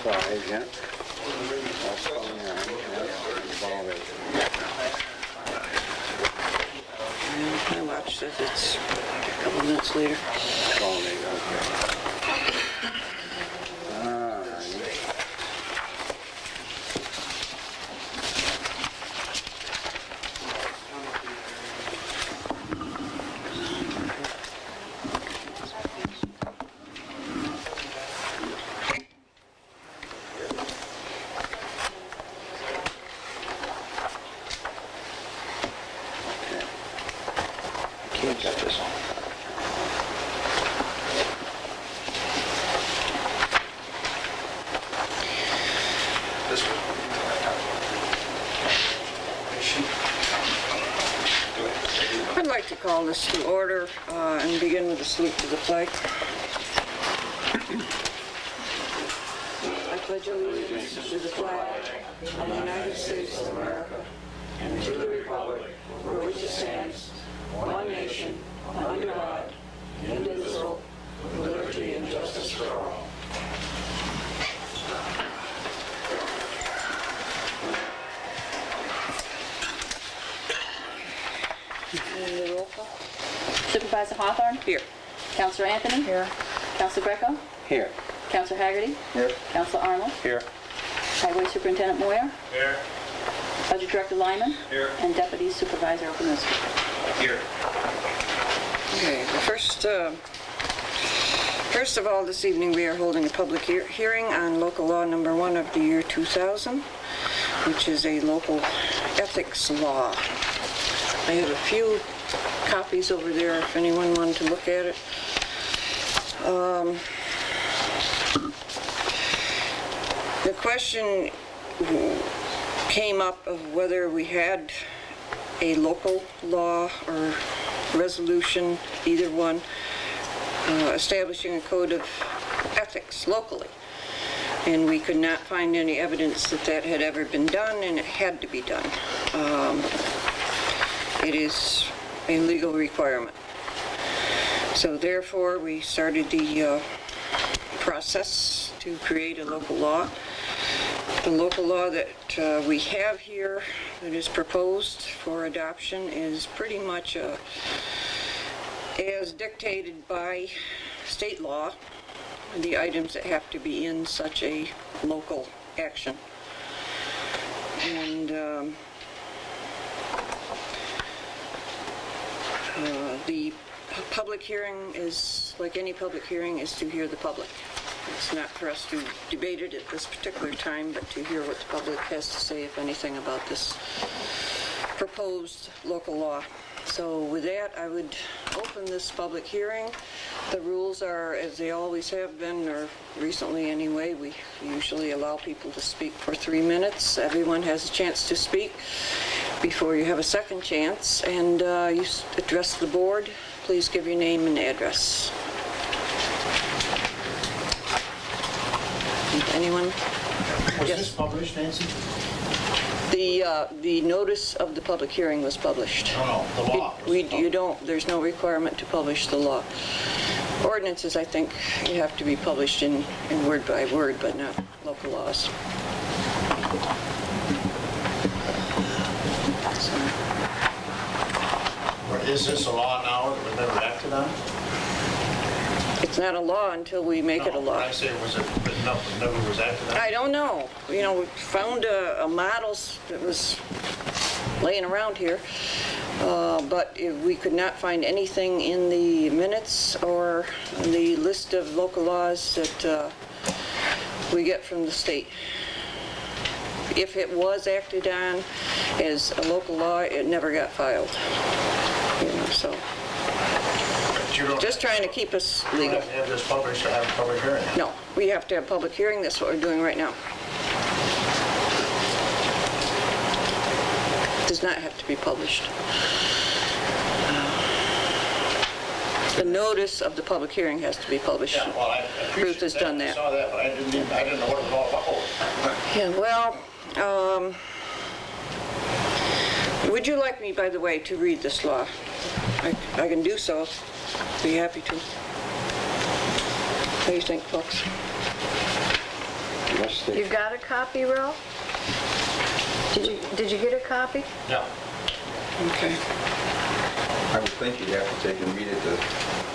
5, yeah. That's 29, yeah. Evaluation. My watch says it's a couple minutes later. Evaluation, okay. Got this one. This one. I'd like to call this to order and begin with a salute to the flag. I pledge allegiance to the flag of the United States of America and to the republic for which it stands, one nation, under God, indivisible, with liberty and justice for all. And the roll call? Supervisor Hawthorne? Here. Counselor Anthony? Here. Counselor Greco? Here. Counselor Haggerty? Here. Counselor Arnold? Here. Highway Superintendent Moyer? Here. Budget Director Lyman? Here. And Deputy Supervisor Opinowski. Here. Okay, first of all, this evening we are holding a public hearing on local law number 1 of the year 2000, which is a local ethics law. I have a few copies over there if anyone wanted to look at it. The question came up of whether we had a local law or resolution, either one, establishing a code of ethics locally. And we could not find any evidence that that had ever been done, and it had to be done. It is a legal requirement. So therefore, we started the process to create a local law. The local law that we have here that is proposed for adoption is pretty much as dictated by state law, the items that have to be in such a local action. And the public hearing is, like any public hearing, is to hear the public. It's not for us to debate it at this particular time, but to hear what the public has to say, if anything, about this proposed local law. So with that, I would open this public hearing. The rules are, as they always have been, or recently anyway, we usually allow people to speak for 3 minutes. Everyone has a chance to speak before you have a second chance, and you address the board. Please give your name and address. Anyone? Was Yes. this published, Nancy? The notice of the public hearing was published. No, the law. There's no requirement to publish the law. Ordinances, I think, you have to be published in word by word, but not local laws. Is this a law now that was never acted on? It's not a law until we make it a law. When I say was it written up and never was acted on? I don't know. You know, we found a model that was laying around here, but we could not find anything in the minutes or the list of local laws that we get from the state. If it was acted on as a local law, it never got filed. You know, so But you don't just trying to keep us legal. have to have this published or have a public hearing? No, we have to have public hearing. That's what we're doing right now. It does not have to be published. The notice of the public hearing has to be published. Yeah, well, I appreciate Ruth has done that. I saw that, but I didn't know what it was all about. Yeah, well, would you like me, by the way, to read this law? I can do so. Be happy to. What do you think, folks? Unless they- You got a copy, Ralph? Did you get a copy? No. Okay. I would think you'd have to take and read it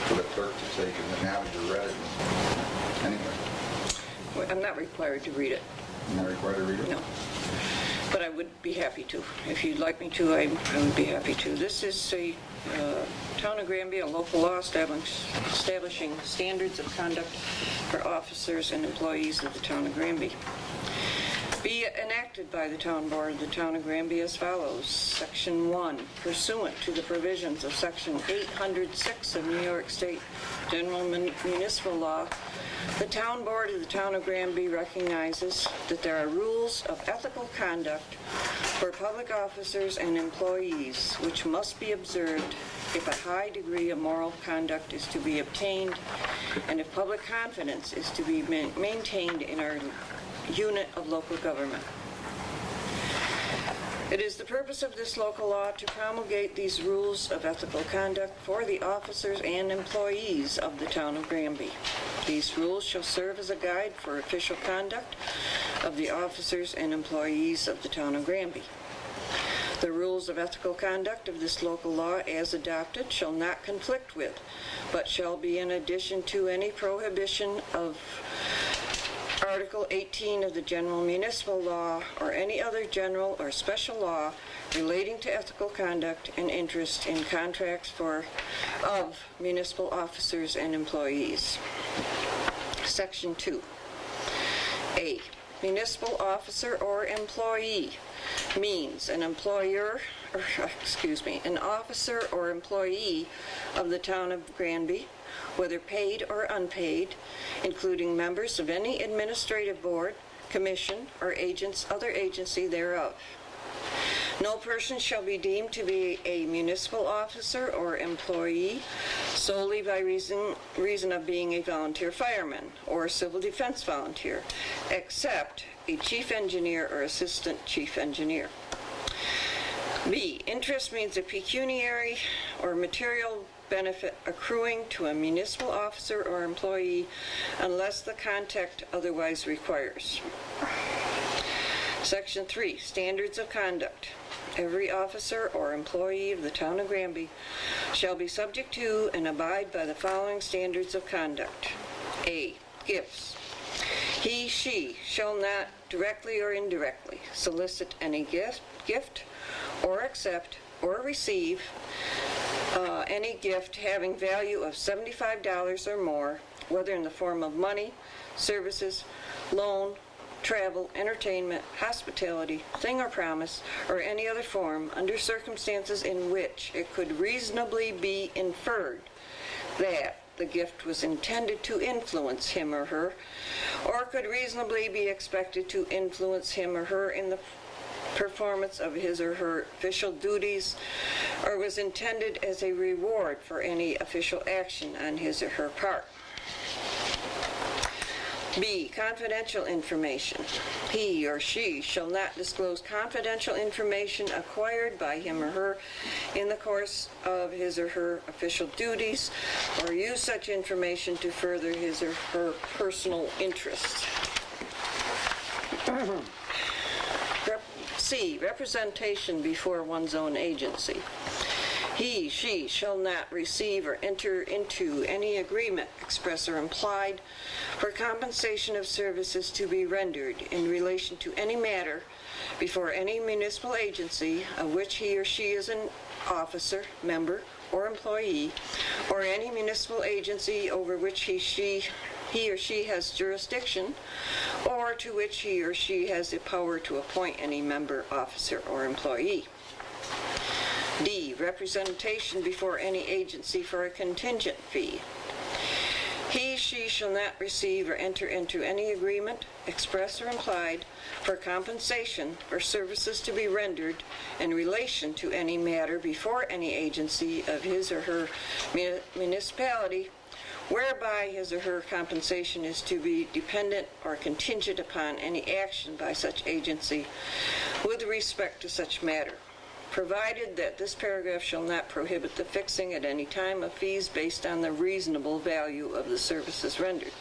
for the clerk to take and have it read. Anyway, Well, I'm not required to read it, you're not required to read it? no. But I would be happy to. If you'd like me to, I would be happy to. This is a Town of Granby, a local law establishing standards of conduct for officers and employees of the Town of Granby. Be enacted by the Town Board of the Town of Granby as follows. Section 1, pursuant to the provisions of Section 806 of New York State General Municipal Law, the Town Board of the Town of Granby recognizes that there are rules of ethical conduct for public officers and employees which must be observed if a high degree of moral conduct is to be obtained and if public confidence is to be maintained in our unit of local government. It is the purpose of this local law to promulgate these rules of ethical conduct for the officers and employees of the Town of Granby. These rules shall serve as a guide for official conduct of the officers and employees of the Town of Granby. The rules of ethical conduct of this local law as adopted shall not conflict with, but shall be in addition to any prohibition of Article 18 of the General Municipal Law or any other general or special law relating to ethical conduct and interest in contracts of municipal officers and employees. Section 2. A. Municipal officer or employee means an officer or employee of the Town of Granby, whether paid or unpaid, including members of any administrative board, commission, or other agency thereof. No person shall be deemed to be a municipal officer or employee solely by reason of being a volunteer fireman or a civil defense volunteer, except a chief engineer or assistant chief engineer. B. Interest means a pecuniary or material benefit accruing to a municipal officer or employee unless the context otherwise requires. Section 3, Standards of Conduct. Every officer or employee of the Town of Granby shall be subject to and abide by the following standards of conduct. A. Gifts. He, she shall not directly or indirectly solicit any gift or accept or receive any gift having value of $75 or more, whether in the form of money, services, loan, travel, entertainment, hospitality, thing or promise, or any other form under circumstances in which it could reasonably be inferred that the gift was intended to influence him or her, or could reasonably be expected to influence him or her in the performance of his or her official duties, or was intended as a reward for any official action on his or her part. B. Confidential information. He or she shall not disclose confidential information acquired by him or her in the course of his or her official duties, or use such information to further his or her personal interests. C. Representation before one's own agency. He, she shall not receive or enter into any agreement, express or implied, for compensation of services to be rendered in relation to any matter before any municipal agency of which he or she is an officer, member, or employee, or any municipal agency over which he or she has jurisdiction, or to which he or she has the power to appoint any member, officer, or employee. D. Representation before any agency for a contingent fee. He, she shall not receive or enter into any agreement, express or implied, for compensation for services to be rendered in relation to any matter before any agency of his or her municipality, whereby his or her compensation is to be dependent or contingent upon any action by such agency with respect to such matter, provided that this paragraph shall not prohibit the fixing at any time of fees based on the reasonable value of the services rendered.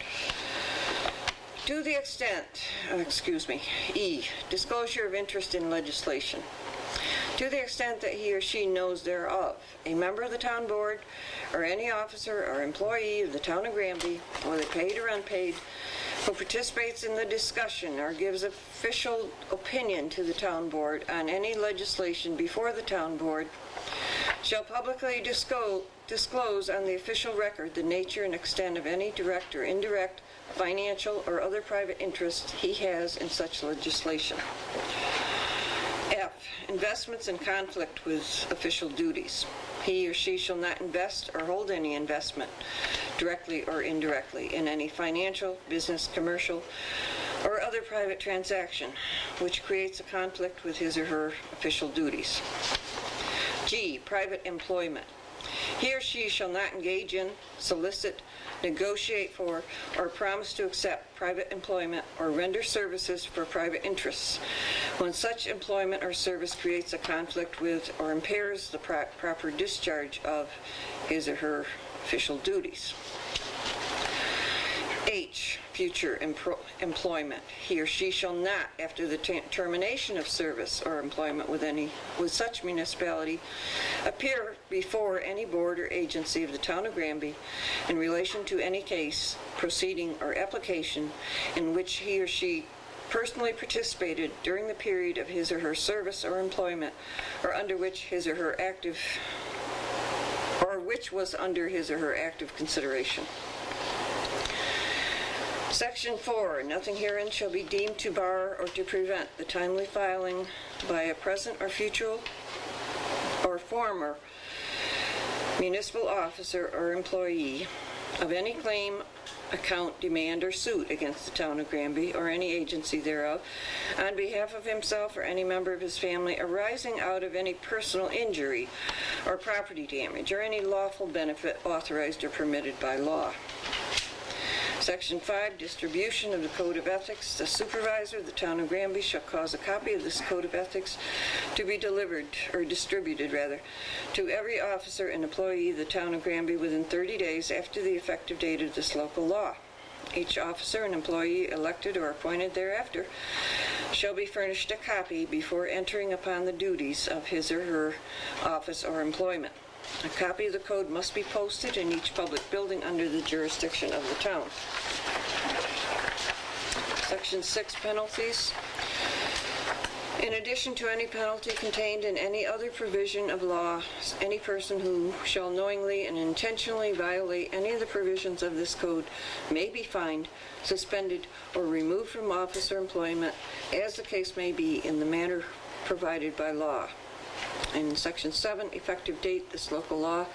To the extent, E, disclosure of interest in legislation. To the extent that he or she knows thereof, a member of the town board or any officer or employee of the town of Granby, whether paid or unpaid, who participates in the discussion or gives official opinion to the town board on any legislation before the town board, shall publicly disclose on the official record the nature and extent of any direct or indirect financial or other private interest he has in such legislation. F, investments in conflict with official duties. He or she shall not invest or hold any investment, directly or indirectly, in any financial, business, commercial, or other private transaction which creates a conflict with his or her official duties. G, private employment. He or she shall not engage in, solicit, negotiate for, or promise to accept private employment or render services for private interests when such employment or service creates a conflict with or impairs the proper discharge of his or her official duties. H, future employment. He or she shall not, after the termination of service or employment with such municipality, appear before any board or agency of the town of Granby in relation to any case, proceeding, or application in which he or she personally participated during the period of his or her service or employment, or under which his or her active, or which was under his or her active consideration. Section 4, nothing herein shall be deemed to bar or to prevent the timely filing by a present or future or former municipal officer or employee of any claim, account, demand, or suit against the town of Granby or any agency thereof on behalf of himself or any member of his family arising out of any personal injury or property damage or any lawful benefit authorized or permitted by law. Section 5, distribution of the Code of Ethics. The supervisor of the town of Granby shall cause a copy of this Code of Ethics to be delivered, or distributed rather, to every officer and employee of the town of Granby within 30 days after the effective date of this local law. Each officer and employee elected or appointed thereafter shall be furnished a copy before entering upon the duties of his or her office or employment. A copy of the code must be posted in each public building under the jurisdiction of the town. Section 6, penalties. In addition to any penalty contained in any other provision of law, any person who shall knowingly and intentionally violate any of the provisions of this code may be fined, suspended, or removed from office or employment, as the case may be, in the manner provided by law. In Section 7, effective date, this local law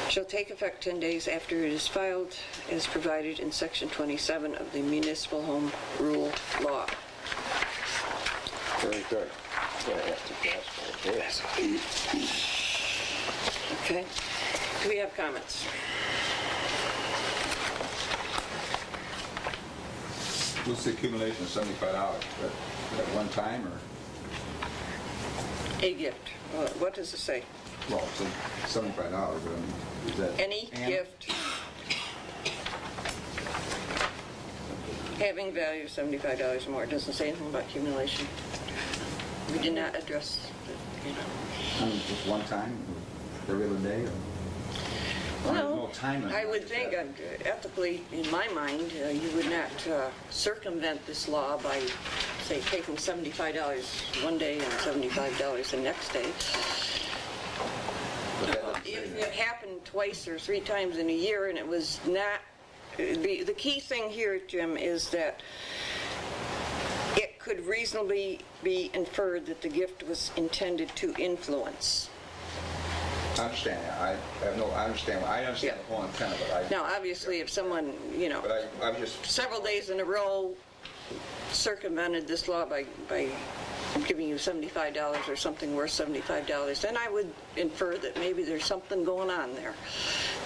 shall take effect 10 days after it is filed, as provided in Section 27 of the Municipal Home Rule Law. Very good. Yeah, I have to pass all this. Okay. Do we have comments? What's the accumulation of $75? At one time, or? A gift. What does it say? Well, it's $75, but I mean, is that? Any annual? gift having value of $75 or more. It doesn't say anything about accumulation. We did not address, I mean, just one time, every other day, or? There's no Well, time limit, I would just think that. ethically, in my mind, you would not circumvent this law by, say, taking $75 one day and $75 the next day. But that doesn't say If that. it happened twice or three times in a year and it was not, the key thing here, Jim, is that it could reasonably be inferred that the gift was intended to influence. I understand that. I understand Yeah. the whole intent of it. Now, obviously, if someone, But I'm just, several days in a row circumvented this law by giving you $75 or something worth $75, then I would infer that maybe there's something going on there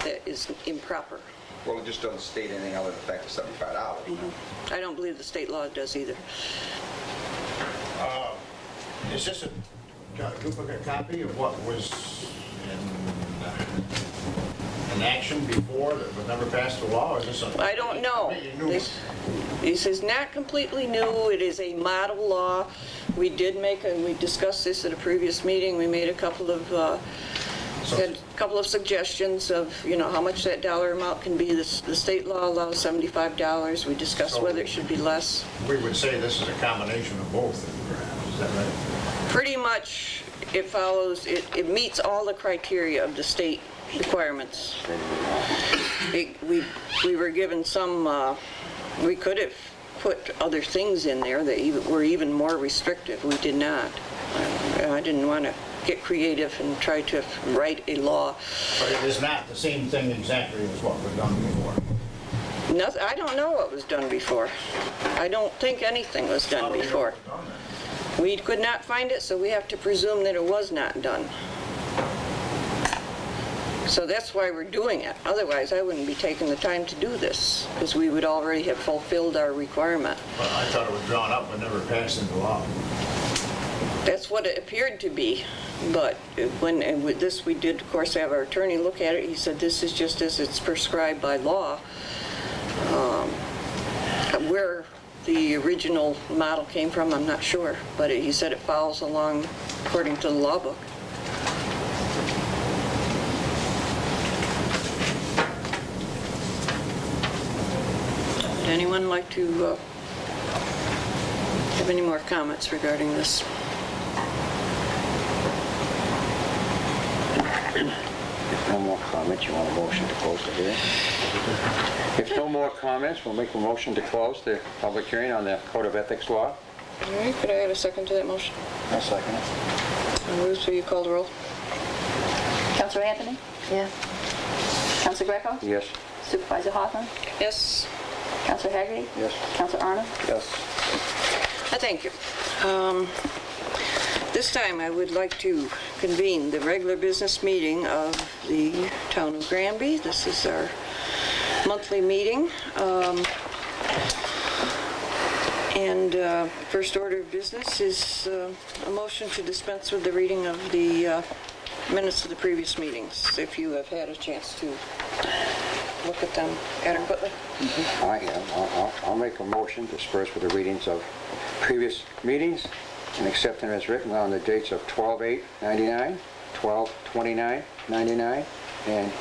that is improper. well, it just doesn't state anything other than the fact of $75. I don't believe the state law does either. Is this a duplicate copy of what was in an action before that was never passed a law, or is this a... I don't know. completely new? This is not completely new. It is a model law. We discussed this at a previous meeting. We made a couple of, had a couple of suggestions of, how much that dollar amount can be. The state law allows $75. We discussed So- whether it should be less. We would say this is a combination of both, perhaps, is that right? Pretty much, it follows, it meets all the criteria of the state requirements. We were given some, we could have put other things in there that were even more restrictive. We did not. I didn't want to get creative and try to write a law. But it is not the same thing exactly as what was done before. Nothing, I don't know what was done before. I don't think anything was done before. We could not find it, so we have to presume that it was not done. So that's why we're doing it. Otherwise, I wouldn't be taking the time to do this, because we would already have fulfilled our requirement. Well, I thought it was drawn up but never passed into law. That's what it appeared to be, but and with this, we did, of course, have our attorney look at it. He said this is just as it's prescribed by law. Where the original model came from, I'm not sure, but he said it follows along according to the law book. Would anyone like to have any more comments regarding this? If no more comments, you want a motion to close the hearing? If no more comments, we'll make a motion to close the public hearing on the Code of Ethics law. All right, could I have a second to that motion? I'll second it. Ruth, will you call the roll? Counselor Anthony? Yes. Counselor Greco? Yes. Supervisor Hoffman? Yes. Counselor Hagerty? Yes. Counselor Arnold? Yes. Thank you. This time I would like to convene the regular business meeting of the town of Granby. This is our monthly meeting. First order of business is a motion to dispense with the reading of the minutes of the previous meetings, if you have had a chance to look at them adequately. I have. I'll make a motion to disperse with the readings of previous meetings and accept them as written on the dates of 12/8/99, 12/29/99, and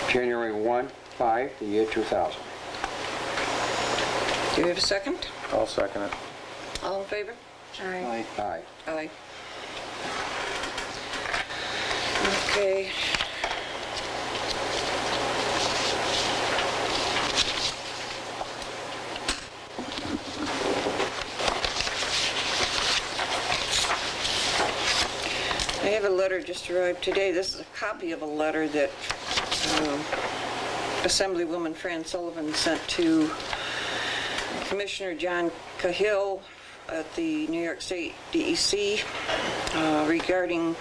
January 1/5, the year 2000. Do you have a second? I'll second it. All in favor? Aye. Aye. Aye. Okay. I have a letter just arrived today. This is a copy of a letter that Assemblywoman Fran Sullivan sent to Commissioner John Cahill at the New York State DEC regarding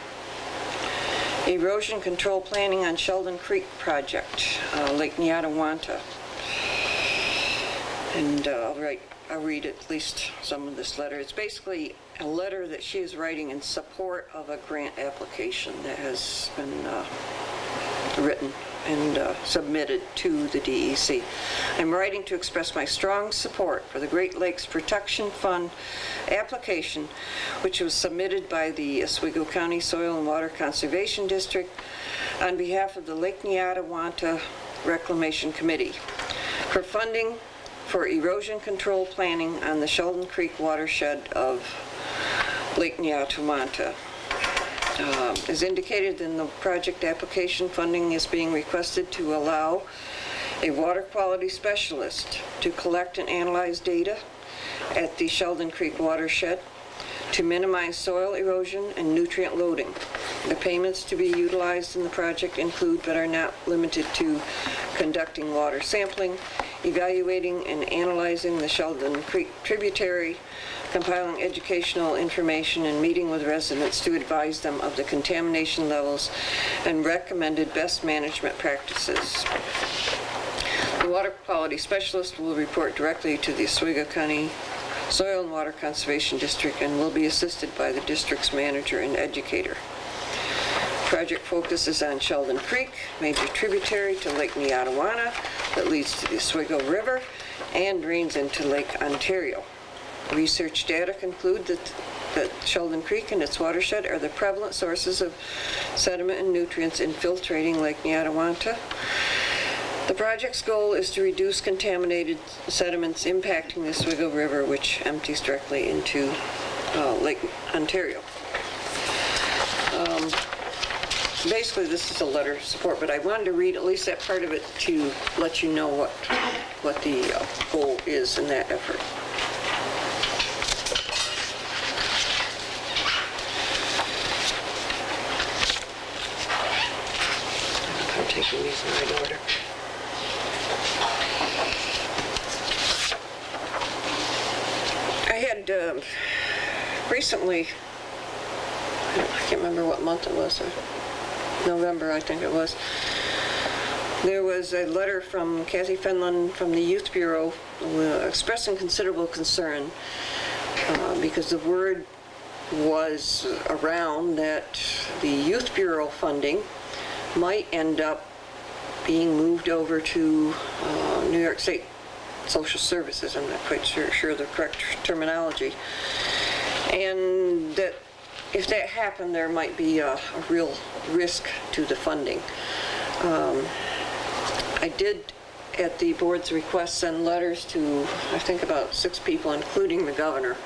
erosion control planning on Sheldon Creek project, Lake Niatawanta. And I'll read at least some of this letter. It's basically a letter that she is writing in support of a grant application that has been written and submitted to the DEC. I'm writing to express my strong support for the Great Lakes Protection Fund application, which was submitted by the Oswego County Soil and Water Conservation District on behalf of the Lake Niatawanta Reclamation Committee for funding for erosion control planning on the Sheldon Creek watershed of Lake Niatawanta. As indicated in the project application, funding is being requested to allow a water quality specialist to collect and analyze data at the Sheldon Creek watershed to minimize soil erosion and nutrient loading. The payments to be utilized in the project include, but are not limited to, conducting water sampling, evaluating and analyzing the Sheldon Creek tributary, compiling educational information, and meeting with residents to advise them of the contamination levels and recommended best management practices. The water quality specialist will report directly to the Oswego County Soil and Water Conservation District and will be assisted by the district's manager and educator. Project focuses on Sheldon Creek, major tributary to Lake Neotawana that leads to the Oswego River and drains into Lake Ontario. Research data conclude that Sheldon Creek and its watershed are the prevalent sources of sediment and nutrients infiltrating Lake Neotawana. The project's goal is to reduce contaminated sediments impacting the Oswego River, which empties directly into Lake Ontario. Basically, this is a letter of support, but I wanted to read at least that part of it to let you know what the goal is in that effort. I'm taking these in right order. I had recently, I can't remember what month it was, November, I think it was. There was a letter from Kathy Fenlon from the Youth Bureau expressing considerable concern because the word was around that the Youth Bureau funding might end up being moved over to New York State Social Services. I'm not quite sure the correct terminology. And that if that happened, there might be a real risk to the funding. I did, at the board's request, send letters to, I think, about 6 people, including the governor.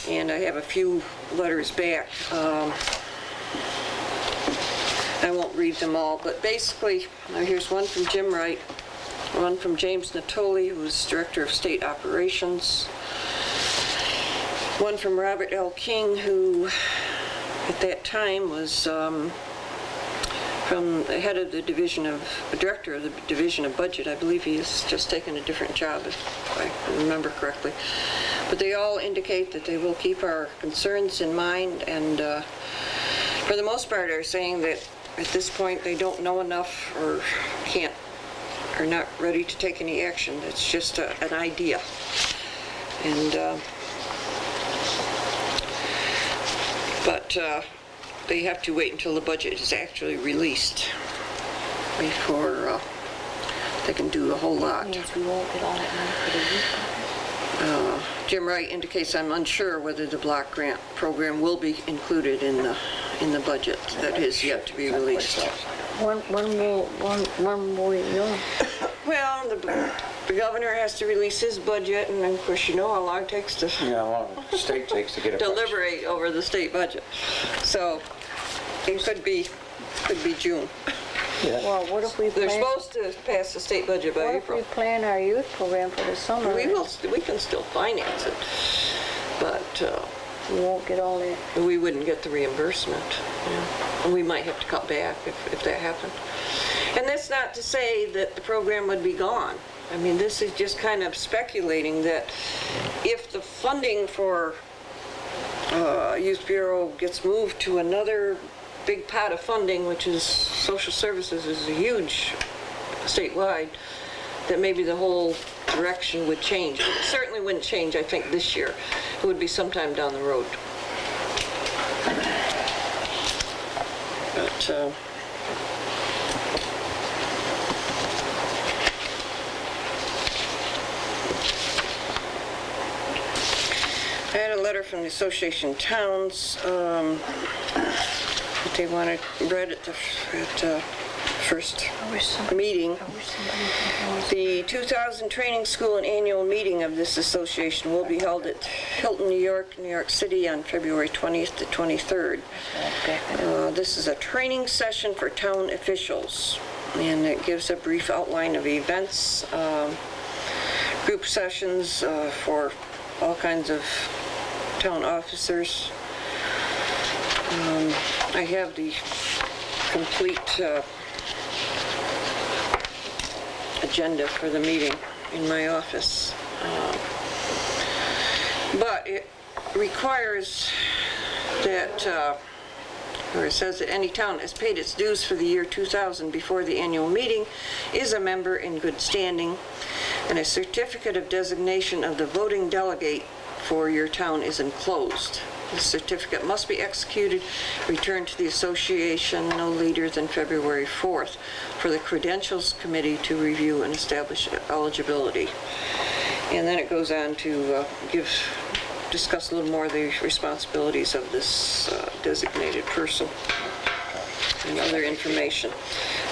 And I have a few letters back. I won't read them all, but basically, here's one from Jim Wright, one from James Natoli, who's Director of State Operations, one from Robert L. King, who at that time was from the head of the director of the Division of Budget. I believe he has just taken a different job, if I remember correctly. But they all indicate that they will keep our concerns in mind, and for the most part are saying that at this point they don't know enough or are not ready to take any action. It's just an idea. And but they have to wait until the budget is actually released before they can do a whole lot. Means we won't get all that money for the youth program. Jim Wright indicates I'm unsure whether the block grant program will be included in the budget that is yet to be released. One more year. Well, the governor has to release his budget, and of course you know how long it takes to Yeah, how long the state takes to get a budget. deliberate over the state budget. So it could be June. Well, what if we They're plan, supposed to pass the state budget by what if we April. plan our youth program for the summer? We can still finance it, but We won't get all that. we wouldn't get the reimbursement. And we might have to cut back if that happened. And that's not to say that the program would be gone. I mean, this is just kind of speculating that if the funding for Youth Bureau gets moved to another big pot of funding, which is social services, is a huge statewide, that maybe the whole direction would change. It certainly wouldn't change, I think, this year. It would be sometime down the road. But I had a letter from the Association of Towns that they wanted read at the first meeting. The 2000 Training School and Annual Meeting of this association will be held at Hilton, New York City on February 20th to 23rd. This is a training session for town officials, and it gives a brief outline of events, group sessions for all kinds of town officers. I have the complete agenda for the meeting in my office. But it requires that, or it says that any town that has paid its dues for the year 2000 before the annual meeting is a member in good standing, and a certificate of designation of the voting delegate for your town is enclosed. The certificate must be executed, returned to the association no later than February 4th for the Credentials Committee to review and establish eligibility. And then it goes on to discuss a little more the responsibilities of this designated person and other information.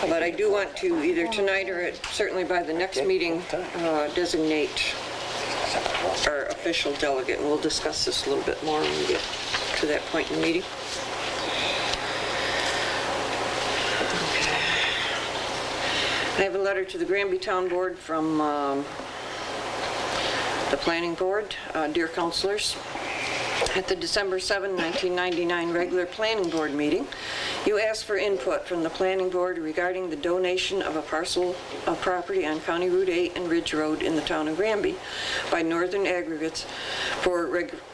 But I do want to, either tonight or certainly by the next meeting, designate our official delegate, and we'll discuss this a little bit more when we get to that point in the meeting. I have a letter to the Granby Town Board from the Planning Board. Dear Councilors, at the December 7, 1999 regular Planning Board meeting, you asked for input from the Planning Board regarding the donation of a parcel of property on County Route 8 and Ridge Road in the town of Granby by Northern Aggregates for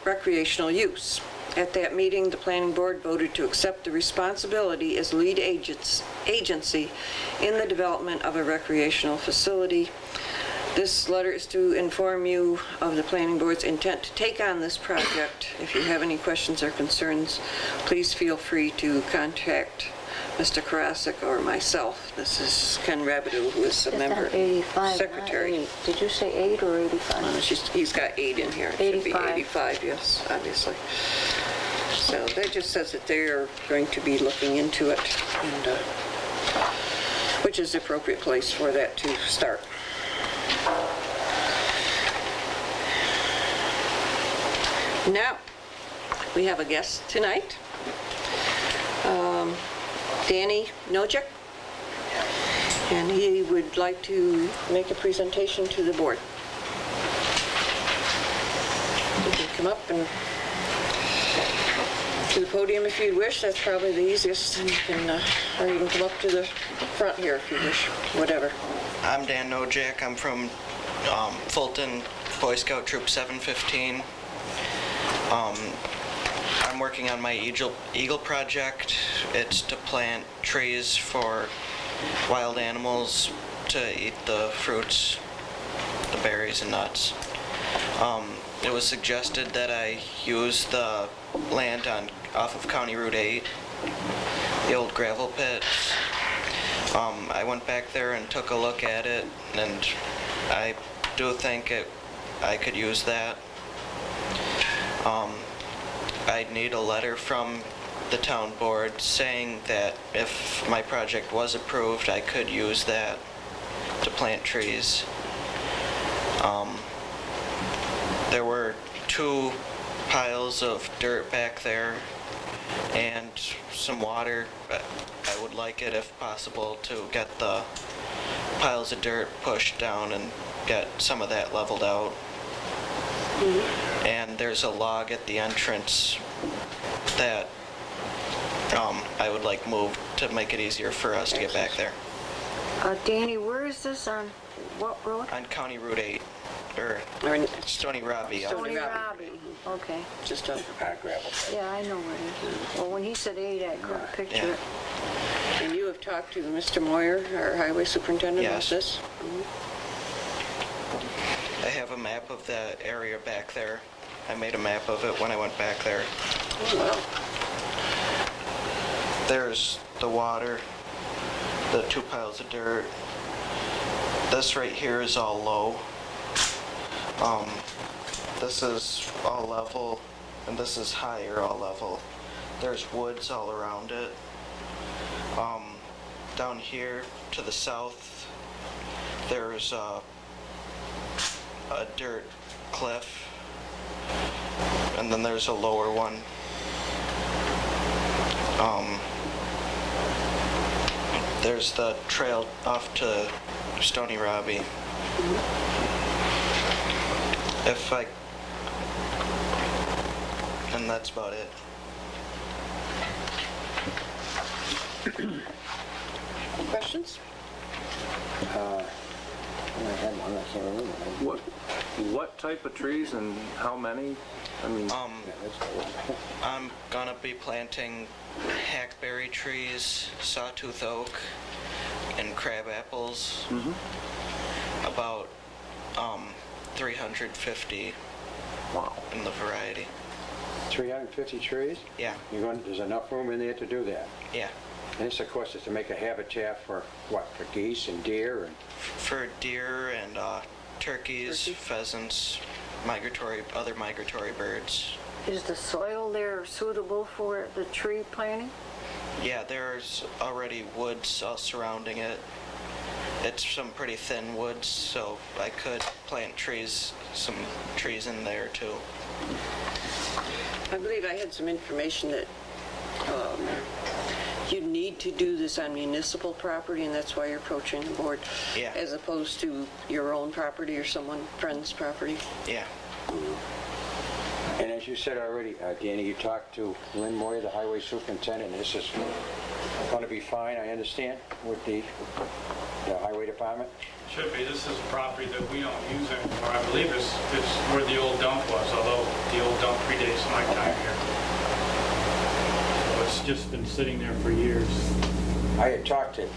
recreational use. At that meeting, the Planning Board voted to accept the responsibility as lead agency in the development of a recreational facility. This letter is to inform you of the Planning Board's intent to take on this project. If you have any questions or concerns, please feel free to contact Mr. Karasik or myself. This is Ken Rabideau, who is a It's member, not 85, not secretary. 8. Did you say 8 or 85? He's got 8 in here. It should be 85. 85, yes, obviously. So that just says that they're going to be looking into it, and which is the appropriate place for that to start. Now, we have a guest tonight, Danny Nojek, and he would like to make a presentation to the board. You can come up and to the podium if you wish. That's probably the easiest. And you can, or you can come up to the front here if you wish, whatever. I'm Dan Nojak. I'm from Fulton Boy Scout Troop 715. I'm working on my Eagle project. It's to plant trees for wild animals to eat the fruits, the berries and nuts. It was suggested that I use the land off of County Route 8, the old gravel pits. I went back there and took a look at it, and I do think I could use that. I'd need a letter from the town board saying that if my project was approved, I could use that to plant trees. There were 2 piles of dirt back there and some water. I would like it, if possible, to get the piles of dirt pushed down and get some of that leveled out. And there's a log at the entrance that I would like moved to make it easier for us to get back there. Danny, where is this on what road? On County Route 8, or Stony Robbie. Stony Robbie. Robbie. Okay. Just a Gravel. Yeah, I know where it is. Well, when he said 8, I couldn't picture it. And you have talked to Mr. Moyer, our highway superintendent, about Yes. this? I have a map of the area back there. I made a map of it when I went back there. Oh, wow. There's the water, the 2 piles of dirt. This right here is all low. This is all level, and this is higher, all level. There's woods all around it. Down here to the south, there's a dirt cliff, and then there's a lower one. There's the trail off to Stony Robbie. And that's about it. Questions? I had one, I can't remember. What type of trees and how many? I mean, I'm gonna be planting hackberry trees, sawtooth oak, and crab apples. About 350 wow. in the variety. 350 trees? Yeah, There's enough room in there to do that? yeah. And this, of course, is to make a habitat for what? For geese and deer and... For deer and turkeys, pheasants, other migratory birds. Is the soil there suitable for the tree planting? Yeah, there's already woods surrounding it. It's some pretty thin woods, so I could plant some trees in there too. I believe I had some information that you need to do this on municipal property, and that's why you're approaching the board. Yeah. As opposed to your own property or friend's property. Yeah, And as you said already, Danny, you talked to Lynn Moyer, the highway superintendent, and this is going to be fine, I understand, with the highway department? Should be. This is a property that we don't use anymore. I believe it's where the old dump was, although the old dump predates my time here. So it's just been sitting there for years. I had talked to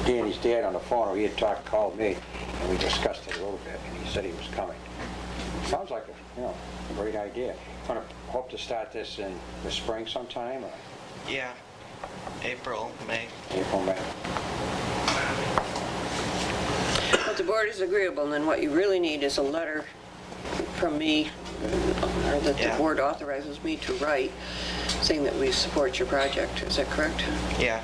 Danny's dad on the phone, or he had called me, and we discussed it a little bit, and he said he was coming. Sounds like a great idea. Going to hope to start this in the spring sometime, or yeah. April, May. April, May. If the board is agreeable, then what you really need is a letter from me, or that the Yeah. board authorizes me to write, saying that we support your project. Is that correct? Yeah.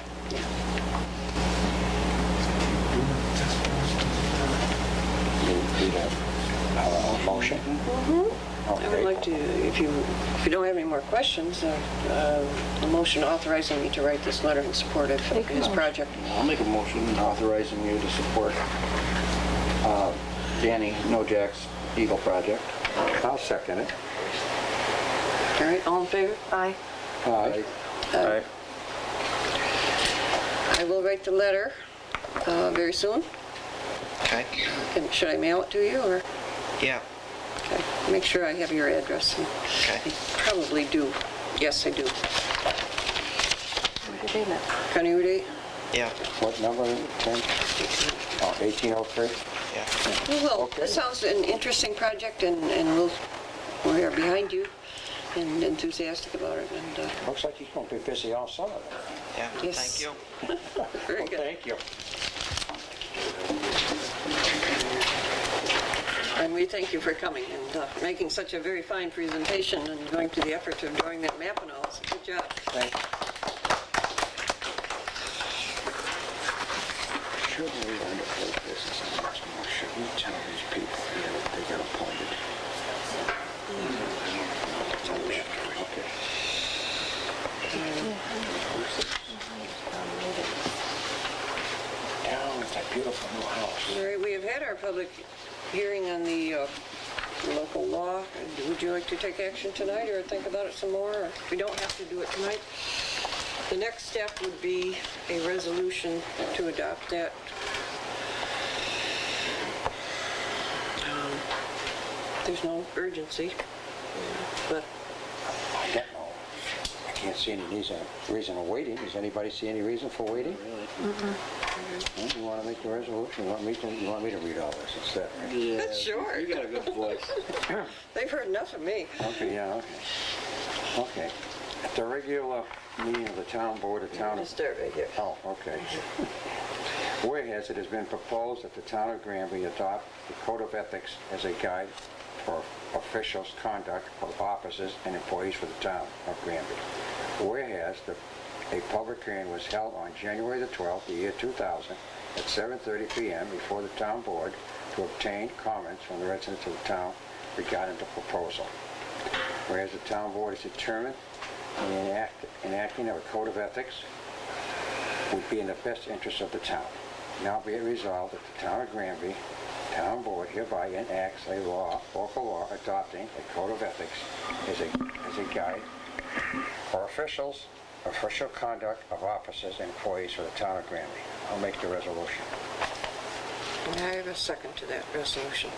Need a motion? I would like to, if you don't have any more questions, a motion authorizing me to write this letter in support of his project. I'll make a motion authorizing you to support Danny Nojak's Eagle project. I'll second it. All right, all in favor? Aye. Aye. Aye. I will write the letter very soon. Okay. Should I mail it to you, or? Yeah. Okay, make sure I have your address. Okay. I probably do. Yes, I do. Where did they live? County Route 8? Yeah. What number, Tim? Oh, 1803? Yeah. Well, Okay. this sounds an interesting project, and we are behind you and enthusiastic about it. And Looks like he's going to be busy all summer. Yeah. Yes. Thank you. very Well, good. thank you. And we thank you for coming and making such a very fine presentation and going to the effort of drawing that map and all. It's a good job. Thank you. Should we undertake business in Westmore? Should we tell these people here that they got appointed? Tell them after, okay. Down with that beautiful new house. All right, we have had our public hearing on the local law. Would you like to take action tonight or think about it some more? Or we don't have to do it tonight. The next step would be a resolution to adopt that. There's no urgency, but I don't know. I can't see any reason of waiting. Does anybody see any reason for waiting? Well, you want to make the resolution? You want me to read all this instead, right? Yeah. That's short. You got a good voice. They've heard enough of me. Okay, yeah, okay. Okay. At the regular meeting of the town board of town... I'll start right here. Oh, okay. Whereas it has been proposed that the town of Granby adopt the Code of Ethics as a guide for officials' conduct of officers and employees for the town of Granby. Whereas a public hearing was held on January the 12th, the year 2000, at 7:30 p.m. before the town board to obtain comments from the residents of the town regarding the proposal. Whereas the town board is determined in enacting of a code of ethics would be in the best interest of the town. Now be it resolved that the town of Granby Town Board hereby enacts a local law adopting a code of ethics as a guide for officials, official conduct of officers and employees for the town of Granby. I'll make the resolution. And I have a second to that resolution.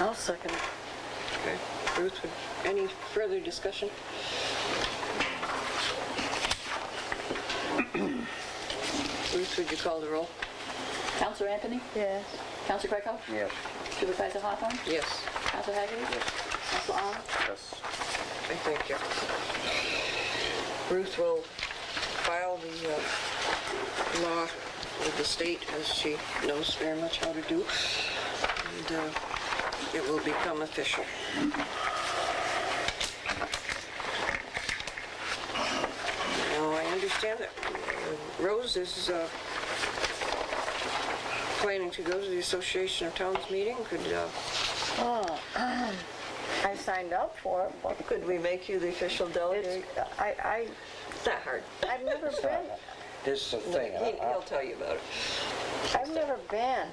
I'll second it. Okay. Ruth, any further discussion? Ruth, would you call the roll? Counselor Anthony? Yes. Counselor Craig? Yes. Supervisor Hawthorne? Yes. Counselor Hagerty? Yes. I thank you. Ruth will file the law with the state, as she knows very much how to do, and it will become official. Now, I understand that Rose is planning to go to the Association of Towns meeting. I signed up for it, but Could we make you the official delegate? it's, It's not hard. I've never been, This is the thing. He'll tell you about it. I've never been.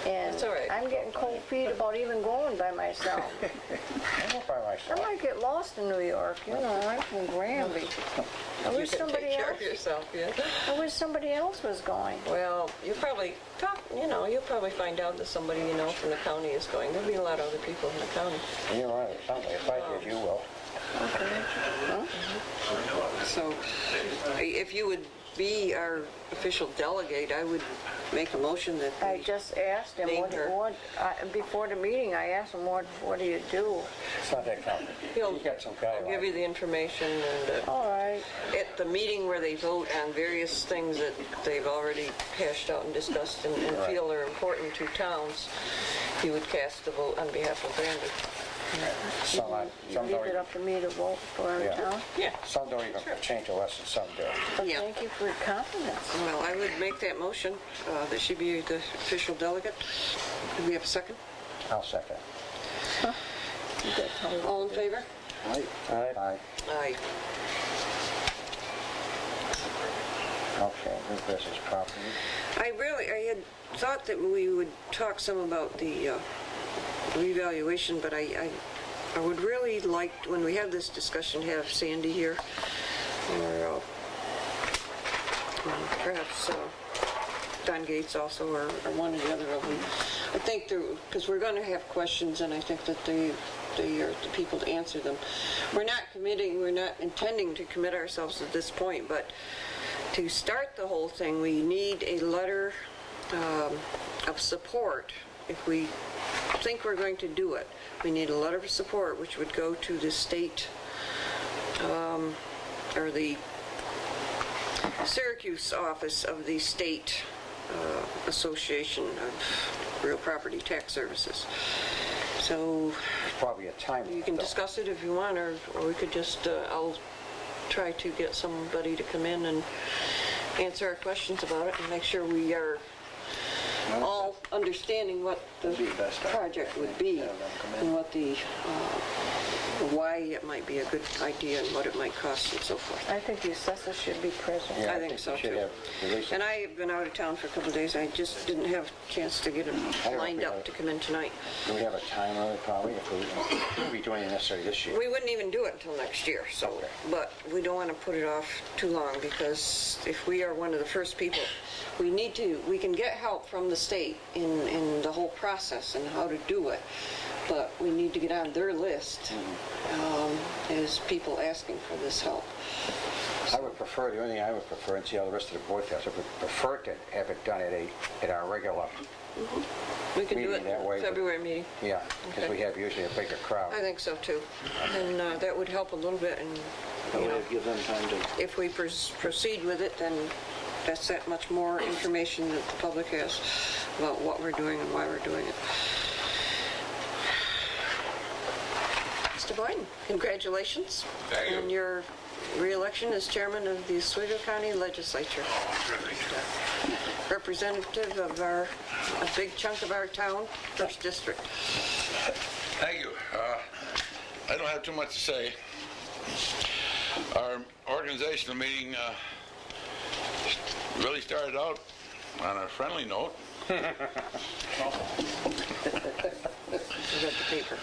And That's all right. I'm getting cold feet about even going by myself. I'm not by I myself. might get lost in New York, you know, I'm from Granby. I You wish can somebody take care else, of yourself, yeah. I wish somebody else was going. Well, you probably you'll probably find out that somebody you know from the county is going. There'll be a lot of other people in the county. You're right, or something. If I did, you will. So if you would be our official delegate, I would make a motion that I we just asked him, Named her. before the meeting, I asked him, what do you do? It's not that complicated. He'll You got some guy I'll give like you the information, and All right, at the meeting where they vote on various things that they've already hashed out and discussed and feel are important to towns, he would cast the vote on behalf of Granby. some leave don't it even, up to me to vote for our Yeah. town. Yeah. some don't even change the lesson, some do. But Yeah. thank you for your confidence. Well, I would make that motion that she be the official delegate. Do we have a second? I'll second. You gotta tell me. All in favor? Aye. Aye. Okay, new business property. I had thought that we would talk some about the revaluation, but I would really like, when we have this discussion, have Sandy here, or perhaps Don Gates also, or one or the other of them. I think because we're going to have questions, and I think that they are the people to answer them. We're not intending to commit ourselves at this point, but to start the whole thing, we need a letter of support. If we think we're going to do it, we need a letter of support, which would go to the state, or the Syracuse office of the State Association of Real Property Tax Services. So There's probably a time you limit, can though. discuss it if you want, or we could just, I'll try to get somebody to come in and answer our questions about it and make sure we are all understanding what the Be best project would be have them come in. and what the, why it might be a good idea and what it might cost and so forth. I think the assessor should be present. Yeah, I think so, we should too. have at least- And I have been out of town for a couple of days. I just didn't have a chance to get it I don't lined know. up to come in tonight. Do we have a time limit probably if we won't be doing it necessarily this year? We wouldn't even do it until next year, so, Okay. but we don't want to put it off too long, because if we are one of the first people, we can get help from the state in the whole process and how to do it, but we need to get on their list as people asking for this help. I would prefer, the only thing I would prefer, and see how the rest of the board does, I would prefer to have it done at our regular, We can do it Meeting that way, in but- February meeting. yeah, because Okay. we have usually a bigger crowd. I think so too. And that would help a little bit, and, That you way know, it gives them time to, if we proceed with it, then that's that much more information that the public has about what we're doing and why we're doing it. Mr. Boyden, congratulations on your re-election as chairman of the Oswego County Legislature. Representative of a big chunk of our town, first district. Thank you. I don't have too much to say. Our organizational meeting really started out on a friendly note. You got the paper.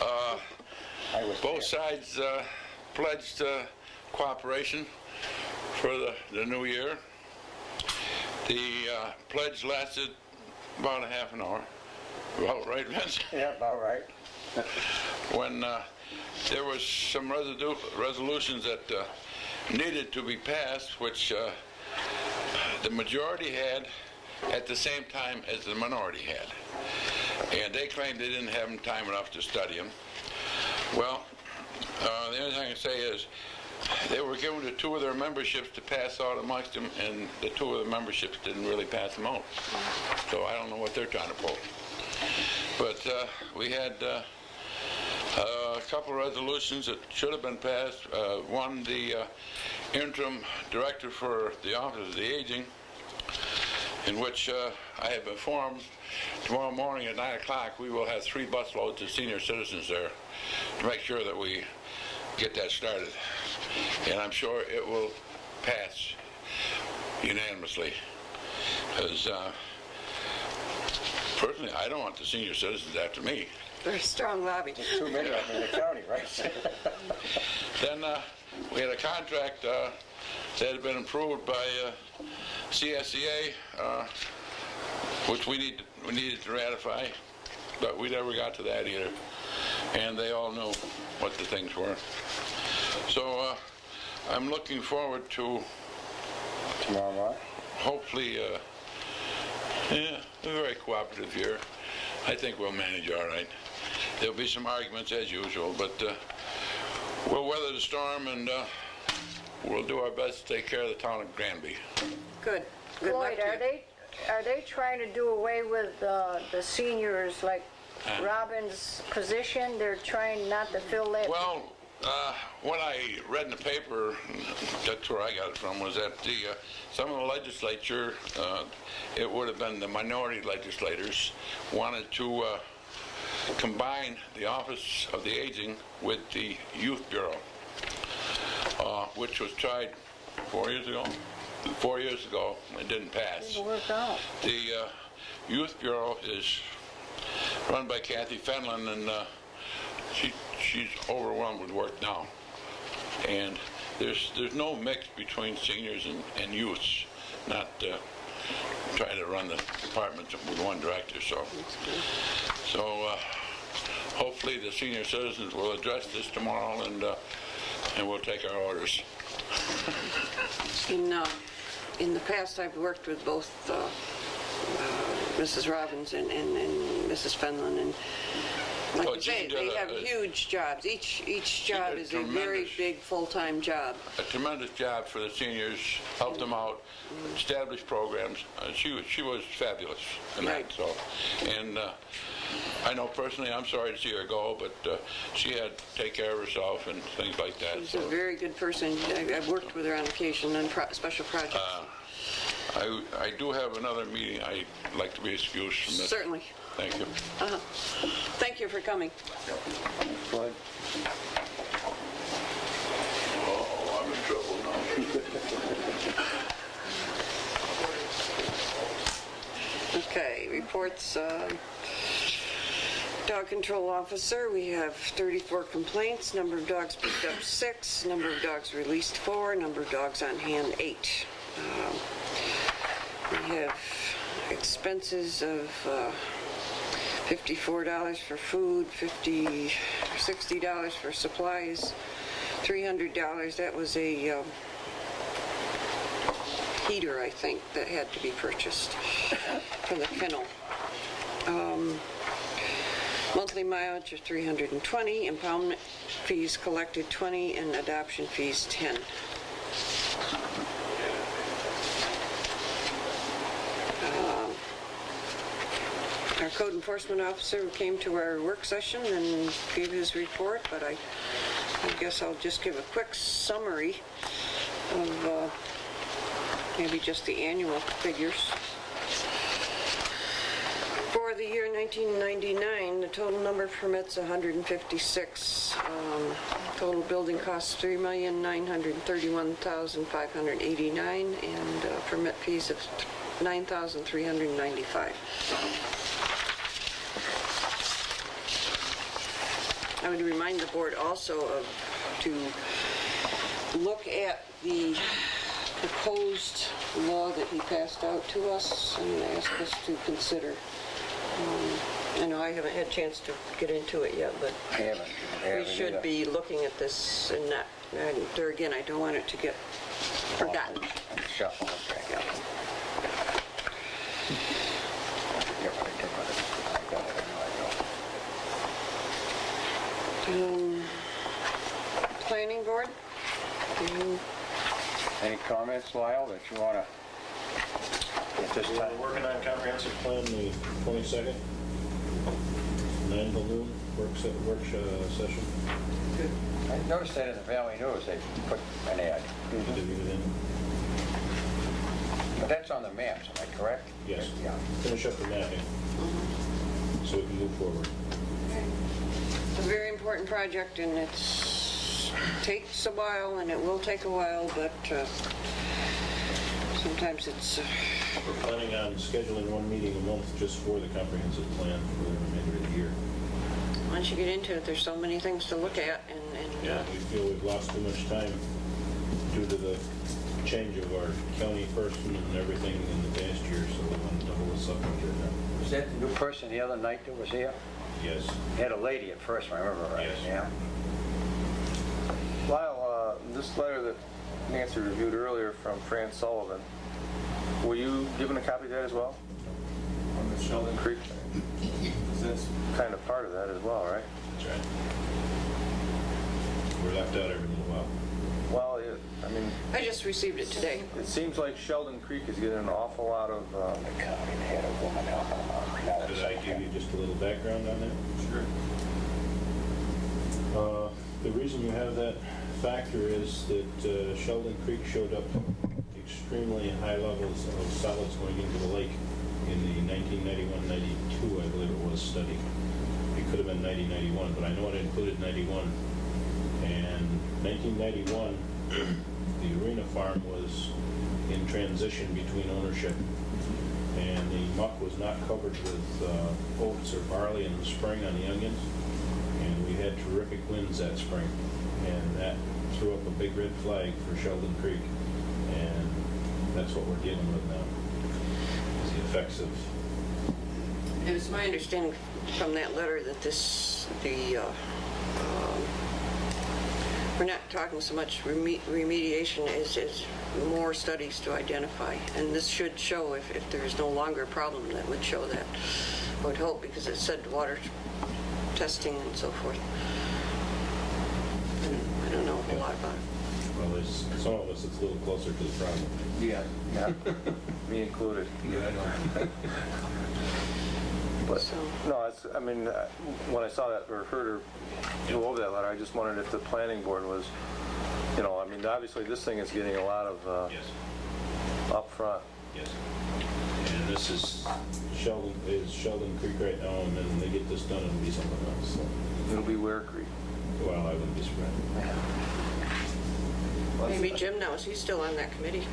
I was Both sides pledged cooperation for the new year. The pledge lasted about a half an hour. About right, Vince? Yeah, about right. When there was some resolutions that needed to be passed, which the majority had at the same time as the minority had. And they claimed they didn't have time enough to study them. Well, the only thing I can say is they were given to two of their memberships to pass out amongst them, and the two of the memberships didn't really pass them out. So I don't know what they're trying to pull. But we had a couple of resolutions that should have been passed. One, the interim director for the Office of the Aging, in which I have informed tomorrow morning at 9 o'clock we will have 3 busloads of senior citizens there to make sure that we get that started. And I'm sure it will pass unanimously. Because personally, I don't want the senior citizens after me. Very strong lobby. There's too many of them in the county, right? Then we had a contract that had been approved by CSEA, which we needed to ratify, but we never got to that either. And they all knew what the things were. So I'm looking forward to Tomorrow morning? hopefully a very cooperative year. I think we'll manage all right. There'll be some arguments as usual, but we'll weather the storm, and we'll do our best to take care of the town of Granby. Good. Good luck Floyd, to you. are they trying to do away with the seniors, like Robin's position? They're trying not to fill that? Well, what I read in the paper, that's where I got it from, was that some of the legislature, it would have been the minority legislators, wanted to combine the Office of the Aging with the Youth Bureau, which was tried 4 years ago. 4 years ago, it didn't pass. Didn't work out. The Youth Bureau is run by Kathy Fenlon, and she's overwhelmed with work now. And there's no mix between seniors and youths, not trying to run the departments with one director. So hopefully the senior citizens will address this tomorrow, and we'll take our orders. In the past, I've worked with both Mrs. Robbins and Mrs. Fenlon, and like you say, they have huge jobs. Each job is a very big full-time job. A tremendous job for the seniors, helped them out, established programs. She was fabulous in that. So, and I know personally, I'm sorry to see her go, but she had to take care of herself and things like that. She's a very good person. I've worked with her on occasion on special projects. I do have another meeting. I'd like to be excused from this. Certainly. Thank you. Thank you for coming. Floyd? Oh, I'm in trouble now. Okay, reports. Dog control officer, we have 34 complaints. Number of dogs picked up 6. Number of dogs released 4. Number of dogs on hand 8. We have expenses of $54 for food, $60 for supplies, $300. That was a heater, I think, that had to be purchased for the kennel. Monthly mileage of $320, impoundment fees collected $20, and adoption fees $10. Our code enforcement officer came to our work session and gave his report, but I guess I'll just give a quick summary of maybe just the annual figures. For the year 1999, the total number of permits 156. Total building costs $3,931,589, and permit fees of $9,395. I would remind the board also to look at the proposed law that he passed out to us and ask us to consider. I know I haven't had a chance to get into it yet, but I haven't we should either. be looking at this and not, and there again, I don't want it to get forgotten. Shuffle, okay. Yeah. I got it, I know I know. planning board? Any comments, Lyle, that you want to, at this We're time? working on comprehensive plan the 22nd, 9 to noon, session. I noticed that in the Valley News, they put an ad. But that's on the maps, am I correct? Yes. Yeah. Finish up the mapping, so we can move forward. It's a very important project, and takes a while, and it will take a while, but sometimes it's... We're planning on scheduling one meeting a month just for the comprehensive plan for the remainder of the year. Once you get into it, there's so many things to look at, and Yeah, we feel we've lost too much time due to the change of our county person and everything in the past year, so we want to double this up right now. Was that the new person the other night that was here? Yes. He had a lady at first, if I remember right. Yes. Yeah. Lyle, this letter that Nancy reviewed earlier from Fran Sullivan, were you given a copy of that as well? On the Sheldon Creek? That's kind of part of that as well, right? That's right. We're left out every little while. Well, I mean, I just received it today. it seems like Sheldon Creek is getting an awful lot of... Did I give you just a little background on that? Sure. The reason you have that factor is that Sheldon Creek showed up extremely high levels of solids going into the lake in the 1991-92, I believe it was, study. It could have been 90-91, but I know it included 91. And 1991, the arena farm was in transition between ownership, and the muck was not covered with oats or barley in the spring on the onions, and we had terrific winds that spring, and that threw up a big red flag for Sheldon Creek, and that's what we're dealing with now, is the effects of... It was my understanding from that letter that we're not talking so much remediation as more studies to identify. And this should show, if there is no longer a problem, that would show that, I would hope, because it said water testing and so forth. I don't know a whole lot about it. Well, there's some of us that's a little closer to the problem. Yeah. Me included. Yeah, I know. But, So- no, I mean, when I saw that, or heard her go over that letter, I just wondered if the planning board was, I mean, obviously this thing is getting a lot of Yes, upfront. yes. And this is Sheldon Creek right now, and then when they get this done, it'll be something else. So, It'll be Ware Creek. well, I wouldn't be surprised. Maybe Jim knows, he's still on that committee.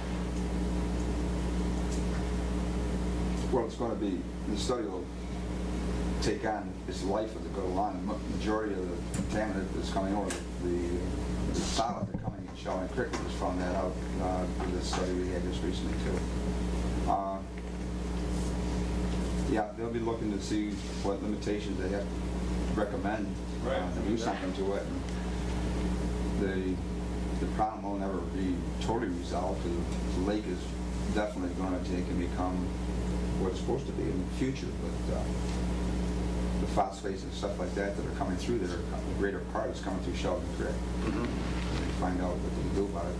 Well, it's going to be, the study will take on its life as it goes along. The majority of the contaminant that's coming over, the solid that coming in Sheldon Creek, we just found that out through this study we had just recently too. Yeah, they'll be looking to see what limitations they have to recommend to do something to it. And the problem will never be totally resolved. The lake is definitely going to take and become what it's supposed to be in the future, but the phosphates and stuff like that that are coming through there, the greater part is coming through Sheldon Creek. And they find out what they can do about it.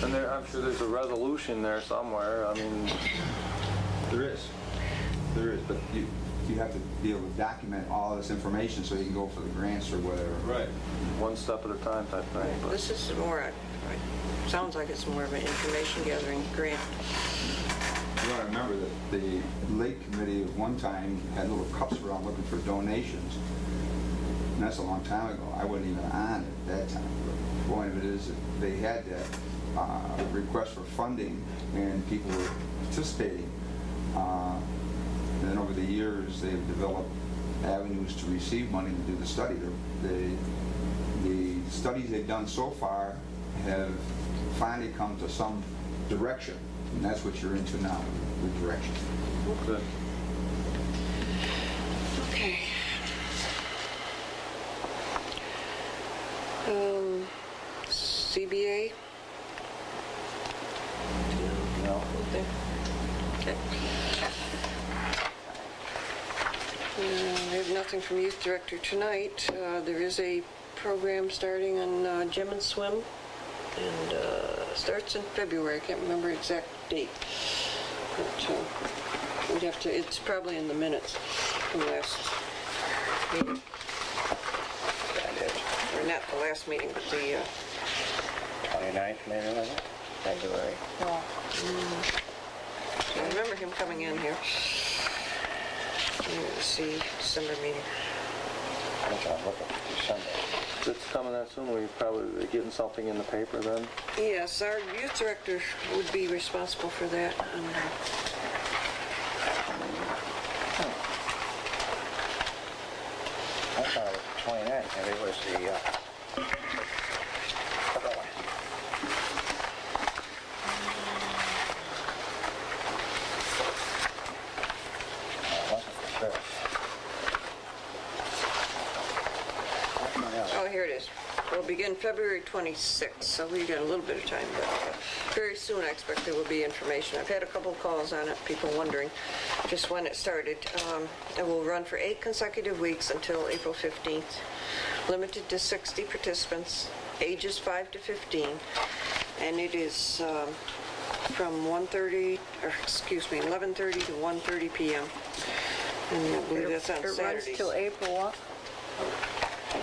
And I'm sure there's a resolution there somewhere. I mean, There is, but you have to be able to document all this information so you can go for the grants or whatever. right, one step at a time type thing. But This is sounds like it's more of an information gathering grant. You got to remember that the Lake Committee at one time had little cups around looking for donations. And that's a long time ago. I wasn't even on it at that time. But the point of it is that they had that request for funding and people were participating. And then over the years, they've developed avenues to receive money to do the study. The studies they've done so far have finally come to some direction, and that's what you're into now, the direction. good. Okay. CBA? No. Okay. We have nothing from Youth Director tonight. There is a program starting on gym and swim, and starts in February. I can't remember exact date. But we'd have to, it's probably in the minutes from last meeting. Or not the last meeting, but the 29th, maybe, was it? February. No. I remember him coming in here. Let's see, December meeting. That's what I'm looking for, December. It's coming that soon, we're probably getting something in the paper then? Yes, our youth director would be responsible for that. And, I thought it was the 29th, maybe it was the, other one. No, it wasn't the 5th. oh, here it is. We'll begin February 26th, so we got a little bit of time, but very soon I expect there will be information. I've had a couple of calls on it, people wondering just when it started. It will run for 8 consecutive weeks until April 15th, limited to 60 participants, ages 5 to 15, and it is from 11:30 to 1:30 p.m. And I believe that's on It runs Saturdays. till April what?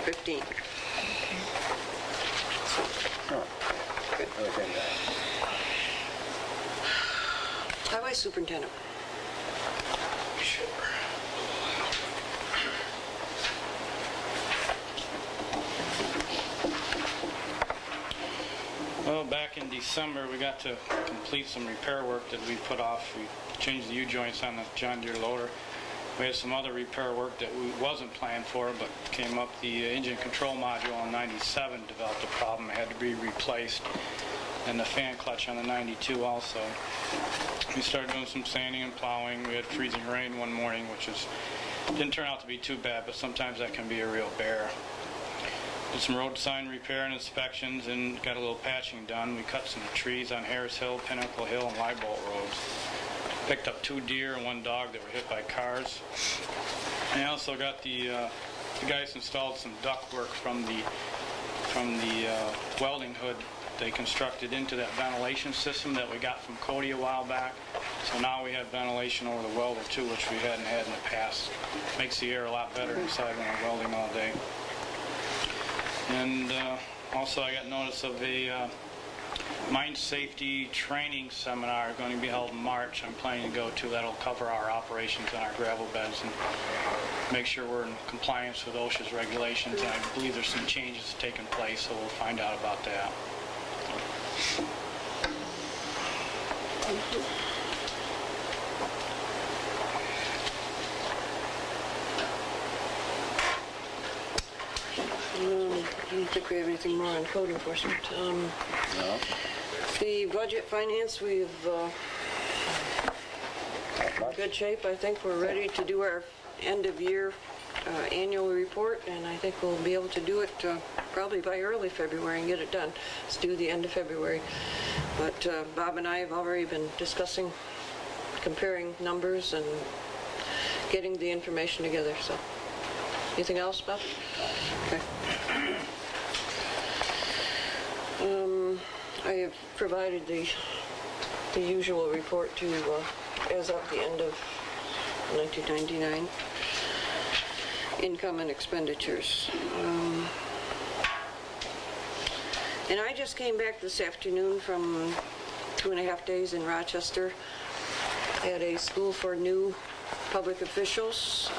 15th. Good. Within that. Highway Superintendent. Well, back in December, we got to complete some repair work that we put off. We changed the U-joints on the John Deere loader. We had some other repair work that we wasn't planned for, but came up. The engine control module on 97 developed a problem. It had to be replaced. And the fan clutch on the 92 also. We started doing some sanding and plowing. We had freezing rain one morning, which didn't turn out to be too bad, but sometimes that can be a real bear. Did some road sign repair and inspections and got a little patching done. We cut some trees on Harris Hill, Pinnacle Hill, and Leibolt roads. Picked up 2 deer and 1 dog that were hit by cars. And I also got the guys installed some duct work from the welding hood they constructed into that ventilation system that we got from Cody a while back. So now we have ventilation over the welder too, which we hadn't had in the past. Makes the air a lot better inside when we're welding all day. And also I got notice of a mine safety training seminar going to be held in March. I'm planning to go to. That'll cover our operations on our gravel beds and make sure we're in compliance with OSHA's regulations. And I believe there's some changes taking place, so we'll find out about that. I don't think we have anything more on code enforcement. No? The budget finance, we've Not much. good shape. I think we're ready to do our end of year annual report, and I think we'll be able to do it probably by early February and get it done. It's due the end of February. But Bob and I have already been discussing comparing numbers and getting the information together. So, anything else, Bob? Okay. I have provided the usual report to as of the end of 1999. Income and expenditures. And I just came back this afternoon from 2.5 days in Rochester at a school for new public officials,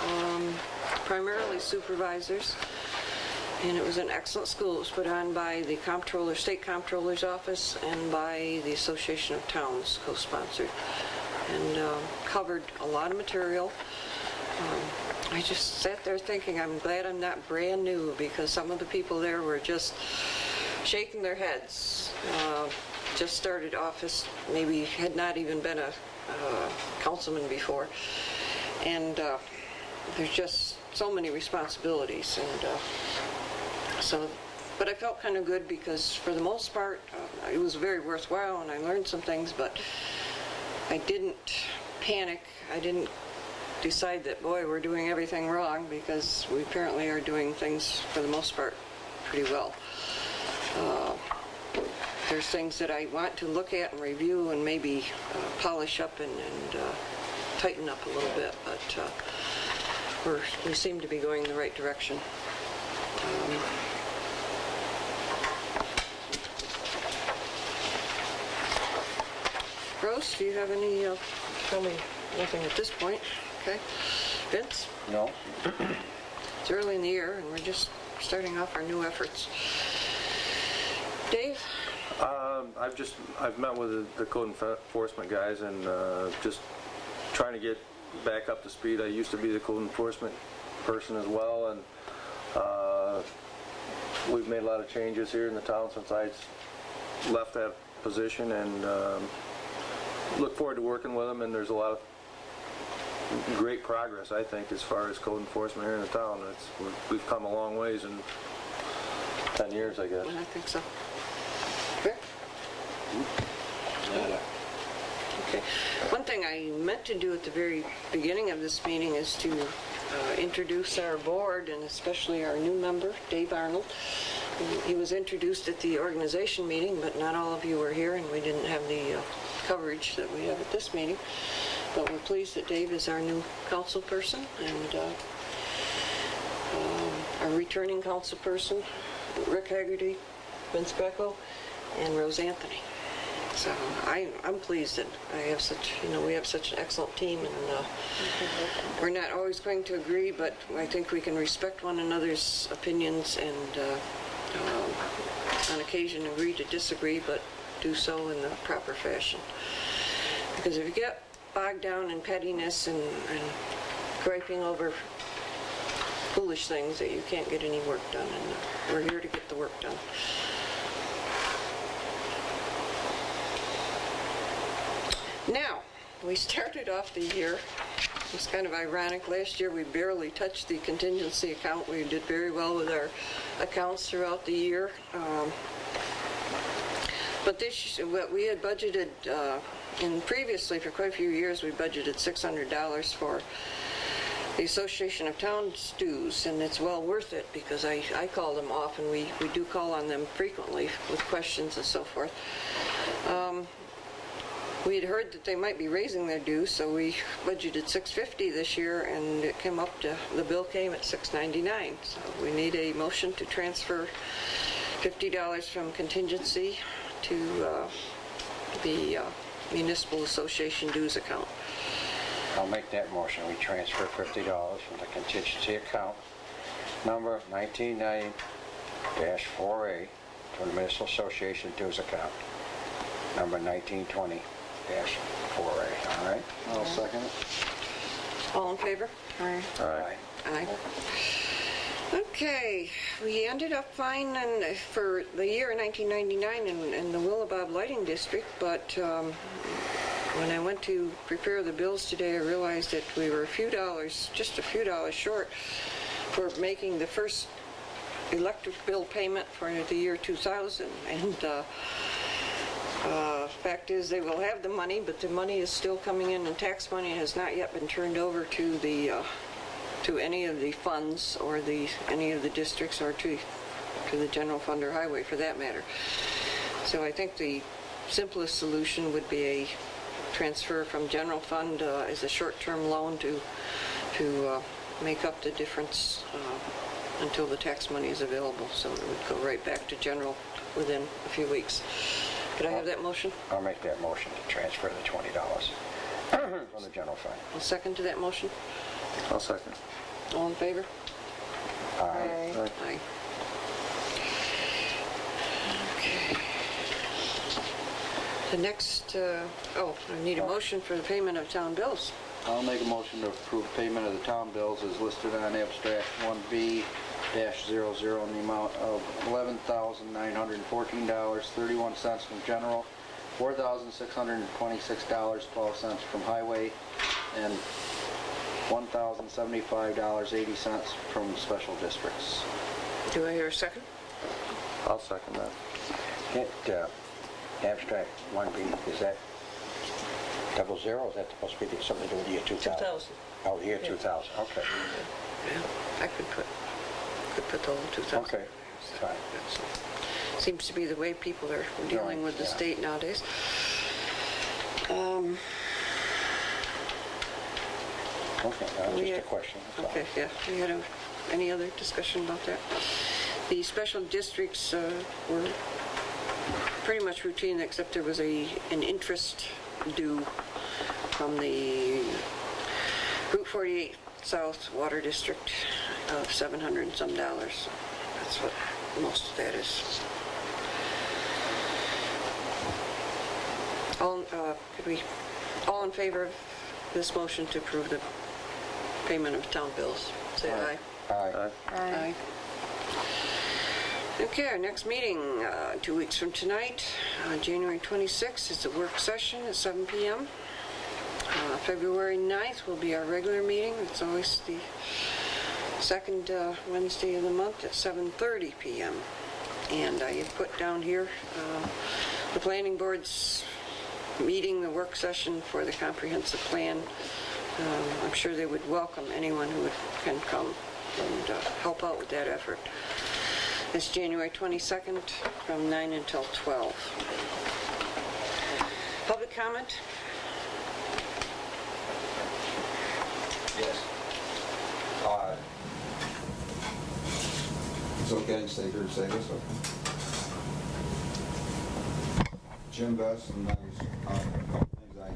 primarily supervisors. And it was an excellent school. It was put on by the comptroller, state comptroller's office, and by the Association of Towns, co-sponsored, and covered a lot of material. I just sat there thinking, I'm glad I'm not brand new, because some of the people there were just shaking their heads. Just started office, maybe had not even been a councilman before. And there's just so many responsibilities. And but I felt kind of good because for the most part, it was very worthwhile and I learned some things, but I didn't panic. I didn't decide that, boy, we're doing everything wrong, because we apparently are doing things for the most part pretty well. There's things that I want to look at and review and maybe polish up and tighten up a little bit, but we seem to be going in the right direction. Rose, do you have any, tell me nothing at this point, okay? Vince? No? It's early in the year and we're just starting off our new efforts. Dave? I've met with the code enforcement guys and just trying to get back up to speed. I used to be the code enforcement person as well, and we've made a lot of changes here in the town since I left that position, and look forward to working with them. And there's a lot of great progress, I think, as far as code enforcement here in the town. We've come a long ways in 10 years, I guess. I think so. Rick? Okay. One thing I meant to do at the very beginning of this meeting is to introduce our board, and especially our new member, Dave Arnold. He was introduced at the organization meeting, but not all of you were here, and we didn't have the coverage that we have at this meeting. But we're pleased that Dave is our new council person, and our returning council person, Rick Haggerty, Vince Becko, and Rose Anthony. So I'm pleased that we have such an excellent team, and we're not always going to agree, but I think we can respect one another's opinions and on occasion agree to disagree, but do so in the proper fashion. Because if you get bogged down in pettiness and griping over foolish things, that you can't get any work done, and we're here to get the work done. Now, we started off the year, it's kind of ironic, last year we barely touched the contingency account. We did very well with our accounts throughout the year. But we had budgeted, previously for quite a few years, we budgeted $600 for the Association of Towns dues, and it's well worth it because I call them off, and we do call on them frequently with questions and so forth. We had heard that they might be raising their dues, so we budgeted $650 this year, and the bill came at $699. So we need a motion to transfer $50 from contingency to the Municipal Association dues account. I'll make that motion. We transfer $50 from the contingency account number 1990-4A to the Municipal Association dues account number 1920-4A. All right? I'll second it. All in favor? Aye. Aye. Okay, we ended up fine for the year 1999 in the Willabob Lighting District, but when I went to prepare the bills today, I realized that we were just a few dollars short for making the first electric bill payment for the year 2000. And fact is, they will have the money, but the money is still coming in, and tax money has not yet been turned over to any of the funds or any of the districts, or to the general fund or highway for that matter. So I think the simplest solution would be a transfer from general fund as a short-term loan to make up the difference until the tax money is available. So it would go right back to general within a few weeks. Could I have that motion? I'll make that motion to transfer the $20 from the general fund. I'll second to that motion. I'll second. All in favor? Aye. Aye. Okay. The next, I need a motion for the payment of town bills. I'll make a motion to approve payment of the town bills as listed on abstract 1B-00 in the amount of $11,914.31 from general, $4,626.12 from highway, and $1,075.80 from special districts. Do I hear a second? I'll second that. Get abstract 1B, is that 00? Is that supposed to be something to do with the year 2000? 2000. Oh, the year 2000, okay. Yeah, I could put the whole 2000. Okay. Right. Seems to be the way people are dealing with the Yeah. state nowadays. Okay, just a question. that's all. Okay, yeah. We had any other discussion about that? The special districts were pretty much routine, except there was an interest due from the Route 48 South Water District of $700 and some. That's what most of that is. All in favor of this motion to approve the payment of town bills? Say aye. Aye. Aye. Okay, our next meeting, 2 weeks from tonight, January 26th, is a work session at 7 p.m. February 9th will be our regular meeting. It's always the second Wednesday of the month at 7:30 p.m. And I put down here the planning board's meeting, the work session for the comprehensive plan. I'm sure they would welcome anyone who can come and help out with that effort. It's January 22nd from 9 until 12. Public comment? Yes. It's okay to stay here to say this, okay? Jim Best, and a couple things I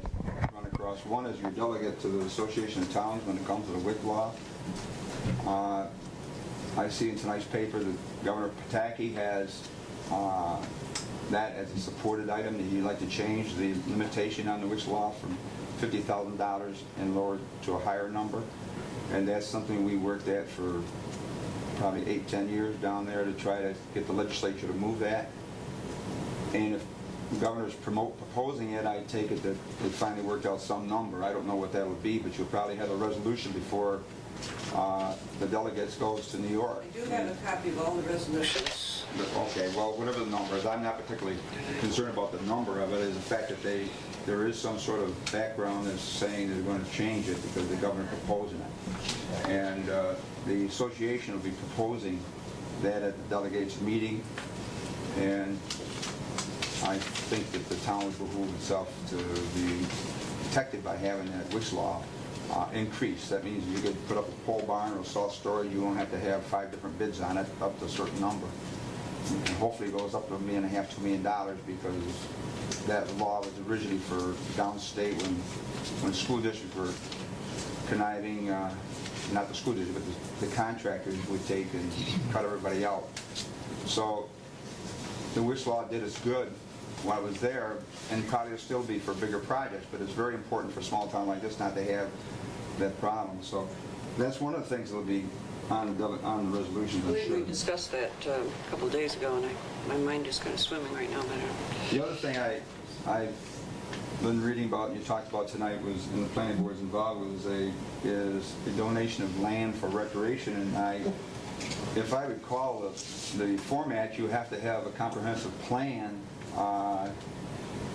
run across. One is your delegate to the Association of Towns when it comes to the WIC law. I see in tonight's paper that Governor Pataki has that as a supported item, that he'd like to change the limitation on the WIC law from $50,000 and lower to a higher number. And that's something we worked at for probably 8-10 years down there to try to get the legislature to move that. And if the governor's proposing it, I take it that it finally worked out some number. I don't know what that would be, but you'll probably have a resolution before the delegates goes to New York. I do have a copy of all the resolutions. Okay, well, whatever the number is, I'm not particularly concerned about the number of it, is the fact that there is some sort of background that's saying they're going to change it because the governor proposing it. And the association will be proposing that at the delegates meeting, and I think that the town would behoove itself to be protected by having that WIC law increase. That means you could put up a pole barn or self-storage, you won't have to have 5 different bids on it up to a certain number. And hopefully it goes up to $1.5 million, $2 million, because that law was originally for downstate when school districts were conniving, not the school district, but the contractors would take and cut everybody out. So the WIC law did its good while it was there, and probably will still be for bigger projects, but it's very important for a small town like this not to have that problem. So that's one of the things that will be on the resolution. I believe we discussed that a couple of days ago, and my mind is kind of swimming right now. But the other thing I've been reading about and you talked about tonight was, and the planning board's involved, is a donation of land for recreation. And if I recall the format, you have to have a comprehensive plan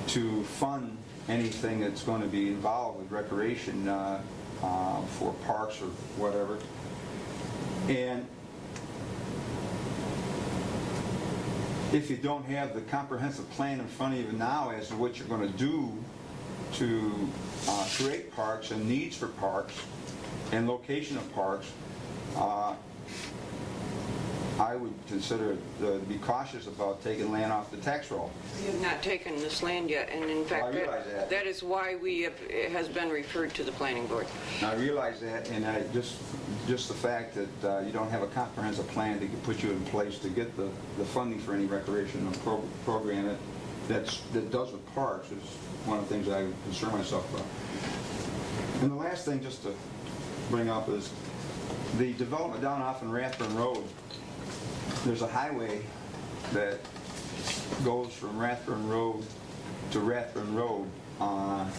to fund anything that's going to be involved with recreation for parks or whatever. And if you don't have the comprehensive plan in front of you now as to what you're going to do to create parks and needs for parks and location of parks, I would consider to be cautious about taking land off the tax roll. we have not taken this land yet, and in fact, I realize that. that is why it has been referred to the planning board. I realize that, and just the fact that you don't have a comprehensive plan that could put you in place to get the funding for any recreational program that does with parks is one of the things I concern myself about. And the last thing just to bring up is the development down off in Rathburn Road. There's a highway that goes from Rathburn Road to Rathburn Road on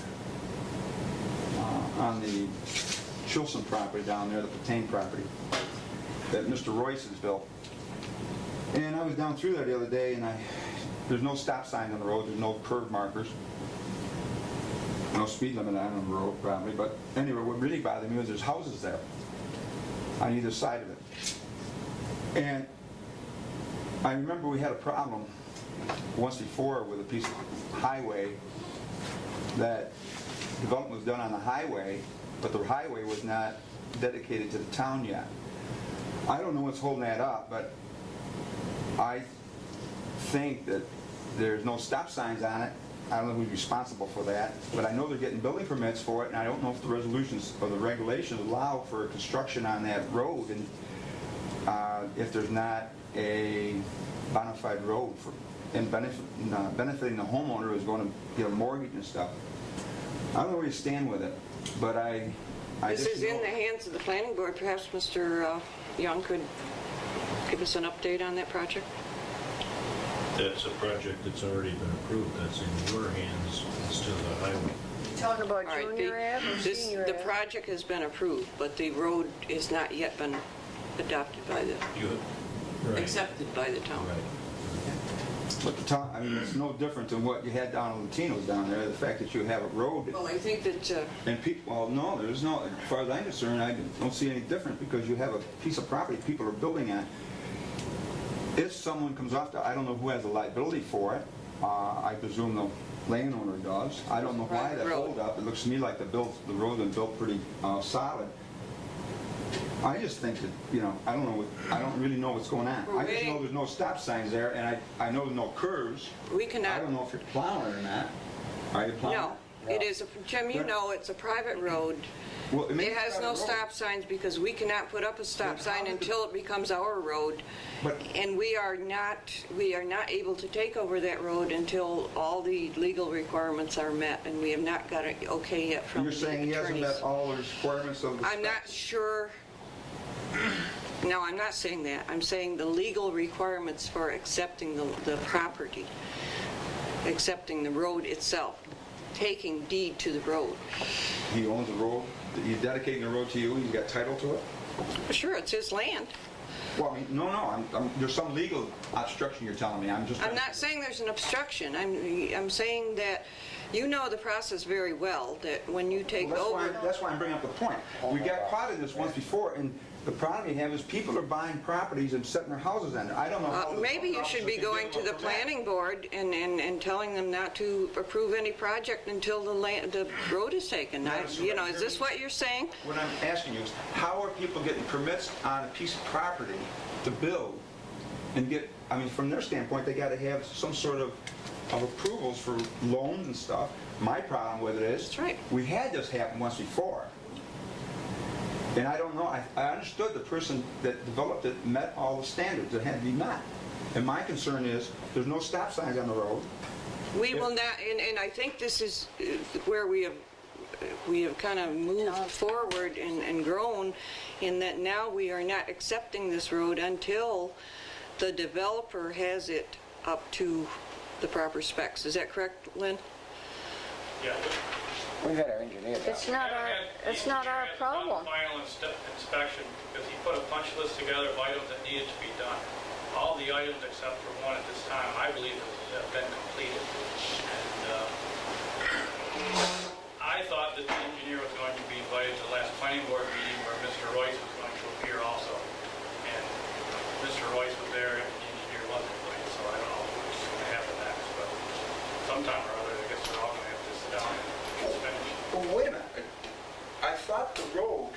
the Chilson property down there, the Patane property, that Mr. Royce has built. And I was down through there the other day, and there's no stop sign on the road, there's no curve markers, no speed limit on the road probably, but anyway, what really bothered me was there's houses there on either side of it. And I remember we had a problem once before with a piece of highway that development was done on the highway, but the highway was not dedicated to the town yet. I don't know what's holding that up, but I think that there's no stop signs on it. I don't know who's responsible for that, but I know they're getting building permits for it, and I don't know if the resolutions or the regulations allow for construction on that road, and if there's not a bona fide road for, and benefiting the homeowner who's going to get a mortgage and stuff. I don't know where you stand with it, but I This just is in know- the hands of the planning board. Perhaps Mr. Young could give us an update on that project? That's a project that's already been approved. That's in your hands instead of the highway. Talking about All right, Junior Ave or Senior the Ave? project has been approved, but the road has not yet been adopted by the, Right. accepted by the town. Right. But the town, I mean, it's no different than what you had down in Latino's down there, the fact that you have a road. Well, I think that, And people, well, no, there's no, as far as I'm concerned, I don't see any different because you have a piece of property people are building on. If someone comes off the, I don't know who has the liability for it. I presume the landowner does. I don't know why that Private road. hold up. It looks to me like the road's been built pretty solid. I just think that, you know, I don't really know what's going on. We're I just waiting. know there's no stop signs there, and I know there's no curves. we I cannot, don't know if you're plowing it or not. Are you plowing? no, it is, Jim, you know, it's a private road. Well, may It be has private no road, stop signs because we cannot put up a stop Then how sign did the- until it becomes our road. But And we are not able to take over that road until all the legal requirements are met, and we have not got it okay yet from the you're saying he hasn't attorneys. met all the requirements of the I'm not specs? sure, no, I'm not saying that. I'm saying the legal requirements for accepting the property, accepting the road itself, taking deed to the road. He owns the road, he's dedicating the road to you, he's got title to it? Sure, it's his land. Well, I mean, no, there's some legal obstruction you're telling me, I'm just... I'm not saying there's an obstruction. I'm saying that you know the process very well, that when you take Well, over... that's why I'm bringing up the point. We got caught in this once before, and the problem you have is people are buying properties and setting their houses on there. I don't know how... the Maybe you should be officers can going give to them the a permit. planning board and telling them not to approve any project until the road is taken. You know, is this what you're saying? What I'm asking you is, how are people getting permits on a piece of property to build and get, I mean, from their standpoint, they gotta have some sort of approvals for loans and stuff. My problem with it is... That's right. We had this happen once before. And I don't know, I understood the person that developed it met all the standards that had to be met. And my concern is, there's no stop signs on the road. We will not, and I think this is where we have kind of moved forward and grown in that now we are not accepting this road until the developer has it up to the proper specs. Is that correct, Lynn? Yeah. We've had our engineer down. It's not our problem. Final inspection, because he put a punch list together of items that needed to be done. All the items except for one at this time, I believe, have been completed. And I thought that the engineer was going to be invited to the last planning board meeting where Mr. Royce was going to appear also. And Mr. Royce was there and the engineer wasn't invited, so I don't know what's going to happen next, but sometime or other, I guess we're all going to have to sit down and finish. Well, wait a minute. I thought the road,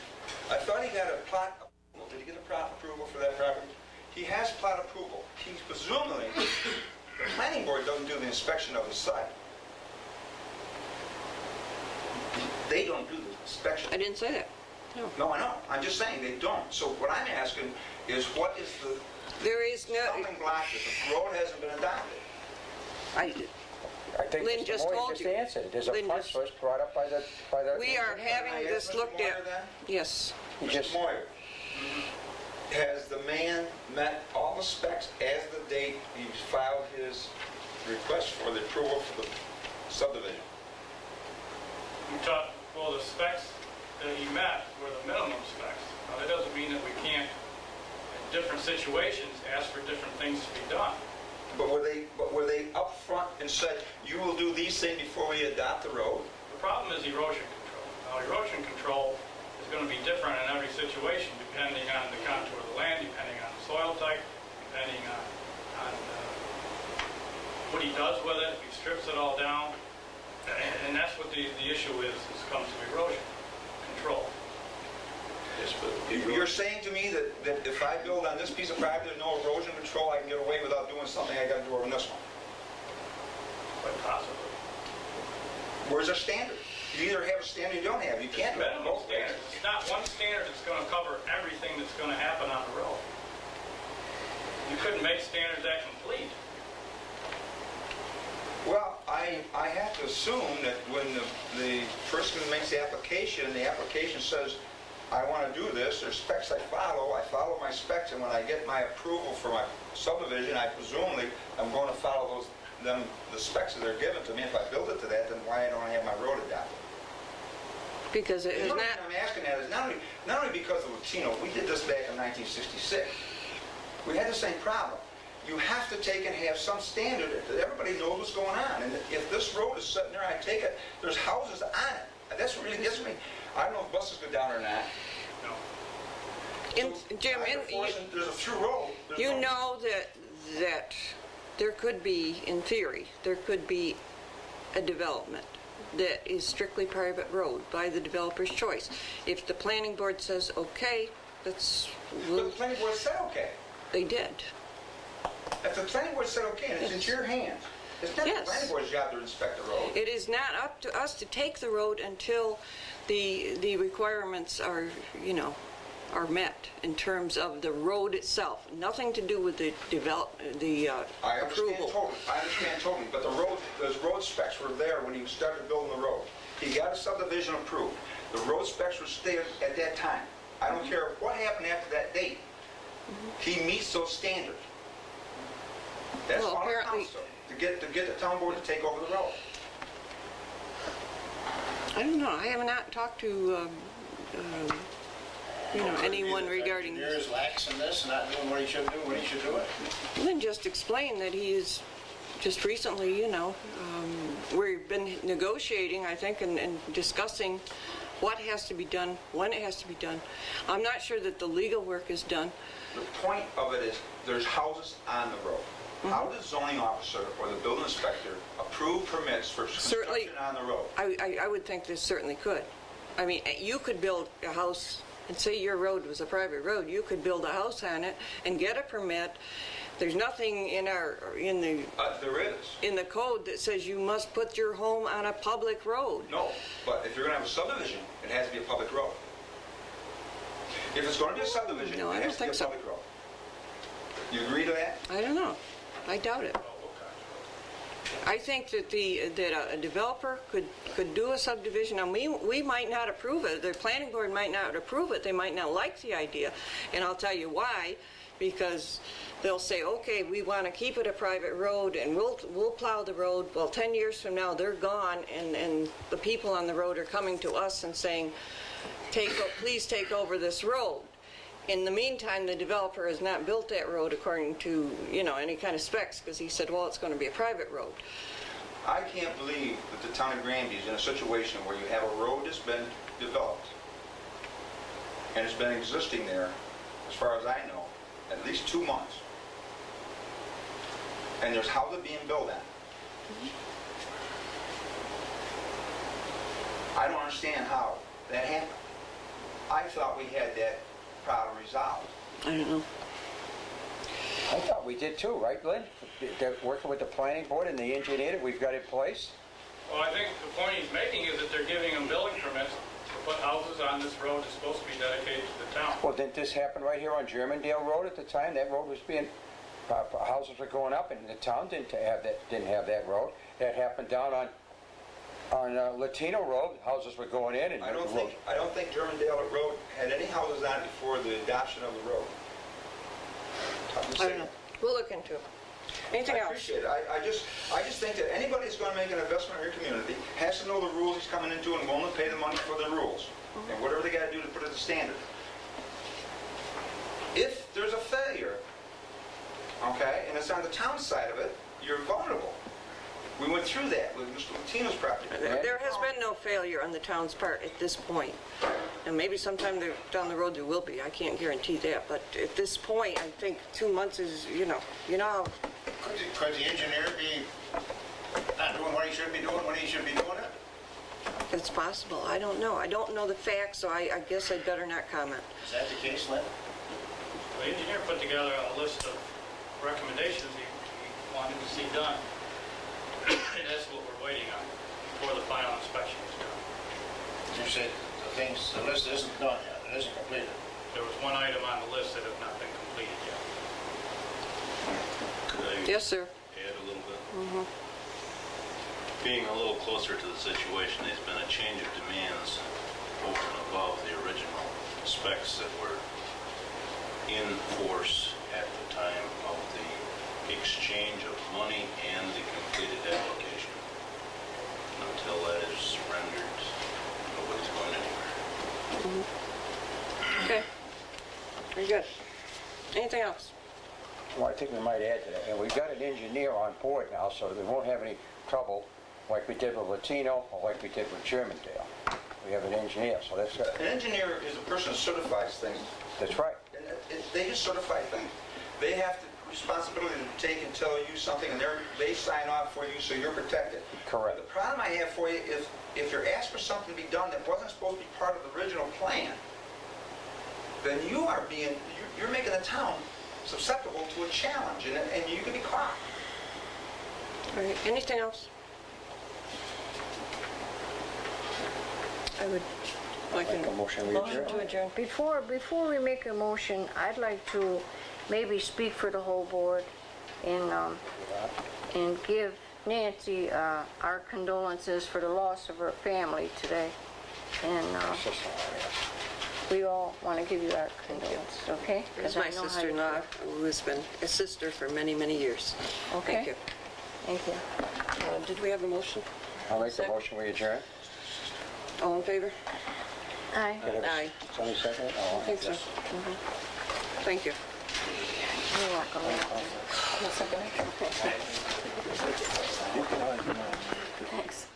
I thought he got a plot approval. Did he get a plot approval for that property? He has plot approval. He presumably, the planning board doesn't do the inspection of the site. They don't do the inspection. I didn't say that. No. No, I know. I'm just saying they don't. So what I'm asking is, what is the There is no, stumbling block that the road hasn't been adopted? I think Lynn Mr. just Moy told just you. answered it. There's a Lynn punch just- list brought up by the... we are having this Mr. looked Moyer at. then? Yes. He Mr. just... Moyer, has the man met all the specs as the date he filed his request for the approval for the subdivision? Well, the specs that he met were the minimum specs. Now, that doesn't mean that we can't, in different situations, ask for different things to be done. But were they upfront and said, you will do these things before we adopt the road? The problem is erosion control. Now, erosion control is going to be different in every situation, depending on the contour of the land, depending on the soil type, depending on what he does with it, he strips it all down, and that's what the issue is comes to erosion control. Yes, but You're saying to me that if I build on this piece of property, there's no erosion control, I can get away without doing something I gotta do on this one? Quite possibly. Where's our standard? You either have a standard or you don't have it. You can't do it Minimum both ways. standards. It's not one standard that's going to cover everything that's going to happen on the road. You couldn't make standards that complete. Well, I have to assume that when the person makes the application says, I want to do this, there's specs I follow my specs, and when I get my approval for my subdivision, I presumably am going to follow the specs that they're given to me. If I build it to that, then why don't I have my road adopted? Because it The is only not, reason I'm asking that is not only because of Latino, we did this back in 1966. We had the same problem. You have to take and have some standard that everybody knows what's going on. And if this road is sitting there, I take it, there's houses on it. And that's what really gets me. I don't know if buses go down or not. No. Jim, there's a through road. There's you no- know that there could be, in theory, there could be a development that is strictly private road by the developer's choice. If the planning board says, okay, But the planning board said okay. they did. If the planning board said okay, and it's in your hands, it's not Yes. the planning board's job to inspect the road. It is not up to us to take the road until the requirements are, are met in terms of the road itself. Nothing to do with the I understand approval. totally, but those road specs were there when he started building the road. He got a subdivision approved. The road specs were stated at that time. I don't care what happened after that date. He meets those standards. That's Well, all it apparently- counts to get the town board to take over the road. I don't know. I have not talked to, anyone regarding this. Engineers lax in this, not doing what he should do when he should do it. Then just explain that he is just recently, we've been negotiating, I think, and discussing what has to be done, when it has to be done. I'm not sure that the legal work is done. The point of it is there's houses on the road. How does zoning officer or the building inspector approve permits for Certainly- construction on the road? I would think this certainly could. I mean, you could build a house, and say your road was a private road, you could build a house on it and get a permit. There's nothing in There is. the code that says you must put your home on a public road. No, but if you're going to have a subdivision, it has to be a public road. If it's going to be a subdivision, No, I it don't has to be think a so. public road. You agree to that? I don't know. I doubt it. I think that a developer could do a subdivision, and we might not approve it. The planning board might not approve it. They might not like the idea, and I'll tell you why. Because they'll say, okay, we want to keep it a private road, and we'll plow the road. Well, 10 years from now, they're gone, and the people on the road are coming to us and saying, please take over this road. In the meantime, the developer has not built that road according to, any kind of specs, because he said, well, it's going to be a private road. I can't believe that the town of Granby is in a situation where you have a road that's been developed, and it's been existing there, as far as I know, at least 2 months. And there's houses being built on it. I don't understand how that happened. I thought we had that problem resolved. I don't know. I thought we did too, right, Glenn? They're working with the planning board and the engineer that we've got in place. Well, I think the point he's making is that they're giving them building permits to put houses on this road that's supposed to be dedicated to the town. Well, didn't this happen right here on Germandale Road at the time? That road was being, houses were going up, and the town didn't have that road. That happened down on Latino Road. Houses were going in, and I don't the road. think Germandale Road had any houses on it before the adoption of the road. I'm just I don't saying. know. We'll look into it. Anything I else? appreciate it. I just think that anybody that's going to make an investment in your community has to know the rules he's coming into and willing to pay the money for the rules. And whatever they got to do to put it to standard. If there's a failure, okay, and it's on the town side of it, you're vulnerable. We went through that with Mr. Latino's property. There has been no failure on the town's part at this point. And maybe sometime down the road there will be. I can't guarantee that. But at this point, I think 2 months is, you know how Could the engineer be not doing what he should be doing when he should be doing it? It's possible. I don't know. I don't know the facts, so I guess I'd better not comment. Is that the case, Lynn? The engineer put together a list of recommendations he wanted to see done, and that's what we're waiting on before the final inspection is done. You said the list isn't done yet, it isn't completed. There was one item on the list that has not been completed yet. Could I Yes, sir. add a little bit? Being a little closer to the situation, there's been a change of demands over and above the original specs that were in force at the time of the exchange of money and the completed application. Until that is rendered, nobody's going anywhere. Okay. Very good. Anything else? Well, I think we might add to that, and we've got an engineer on board now, so that we won't have any trouble like we did with Latino or like we did with Germandale. We have an engineer, so that's good. An engineer is a person who certifies things. That's right. And they just certify things. They have the responsibility to take and tell you something, and they sign off for you, so you're protected. Correct. The problem I have for you is if you're asked for something to be done that wasn't supposed to be part of the original plan, then you're making the town susceptible to a challenge, and you can be caught. All right. Anything else? I would like Make a motion, we motion adjourn. to adjourn. Before we make a motion, I'd like to maybe speak for the whole board and give Nancy our condolences for the loss of her family today. And we all want to give you our condolences, okay? This is my sister-in-law, who has been a sister for many, many years. Okay. Thank you. Thank you. Did we have a motion? I'll make the motion, we adjourn. All in favor? Aye. Aye. Somebody second it? Oh, I think so. Thank you. You're welcome. I'll second it. Thanks.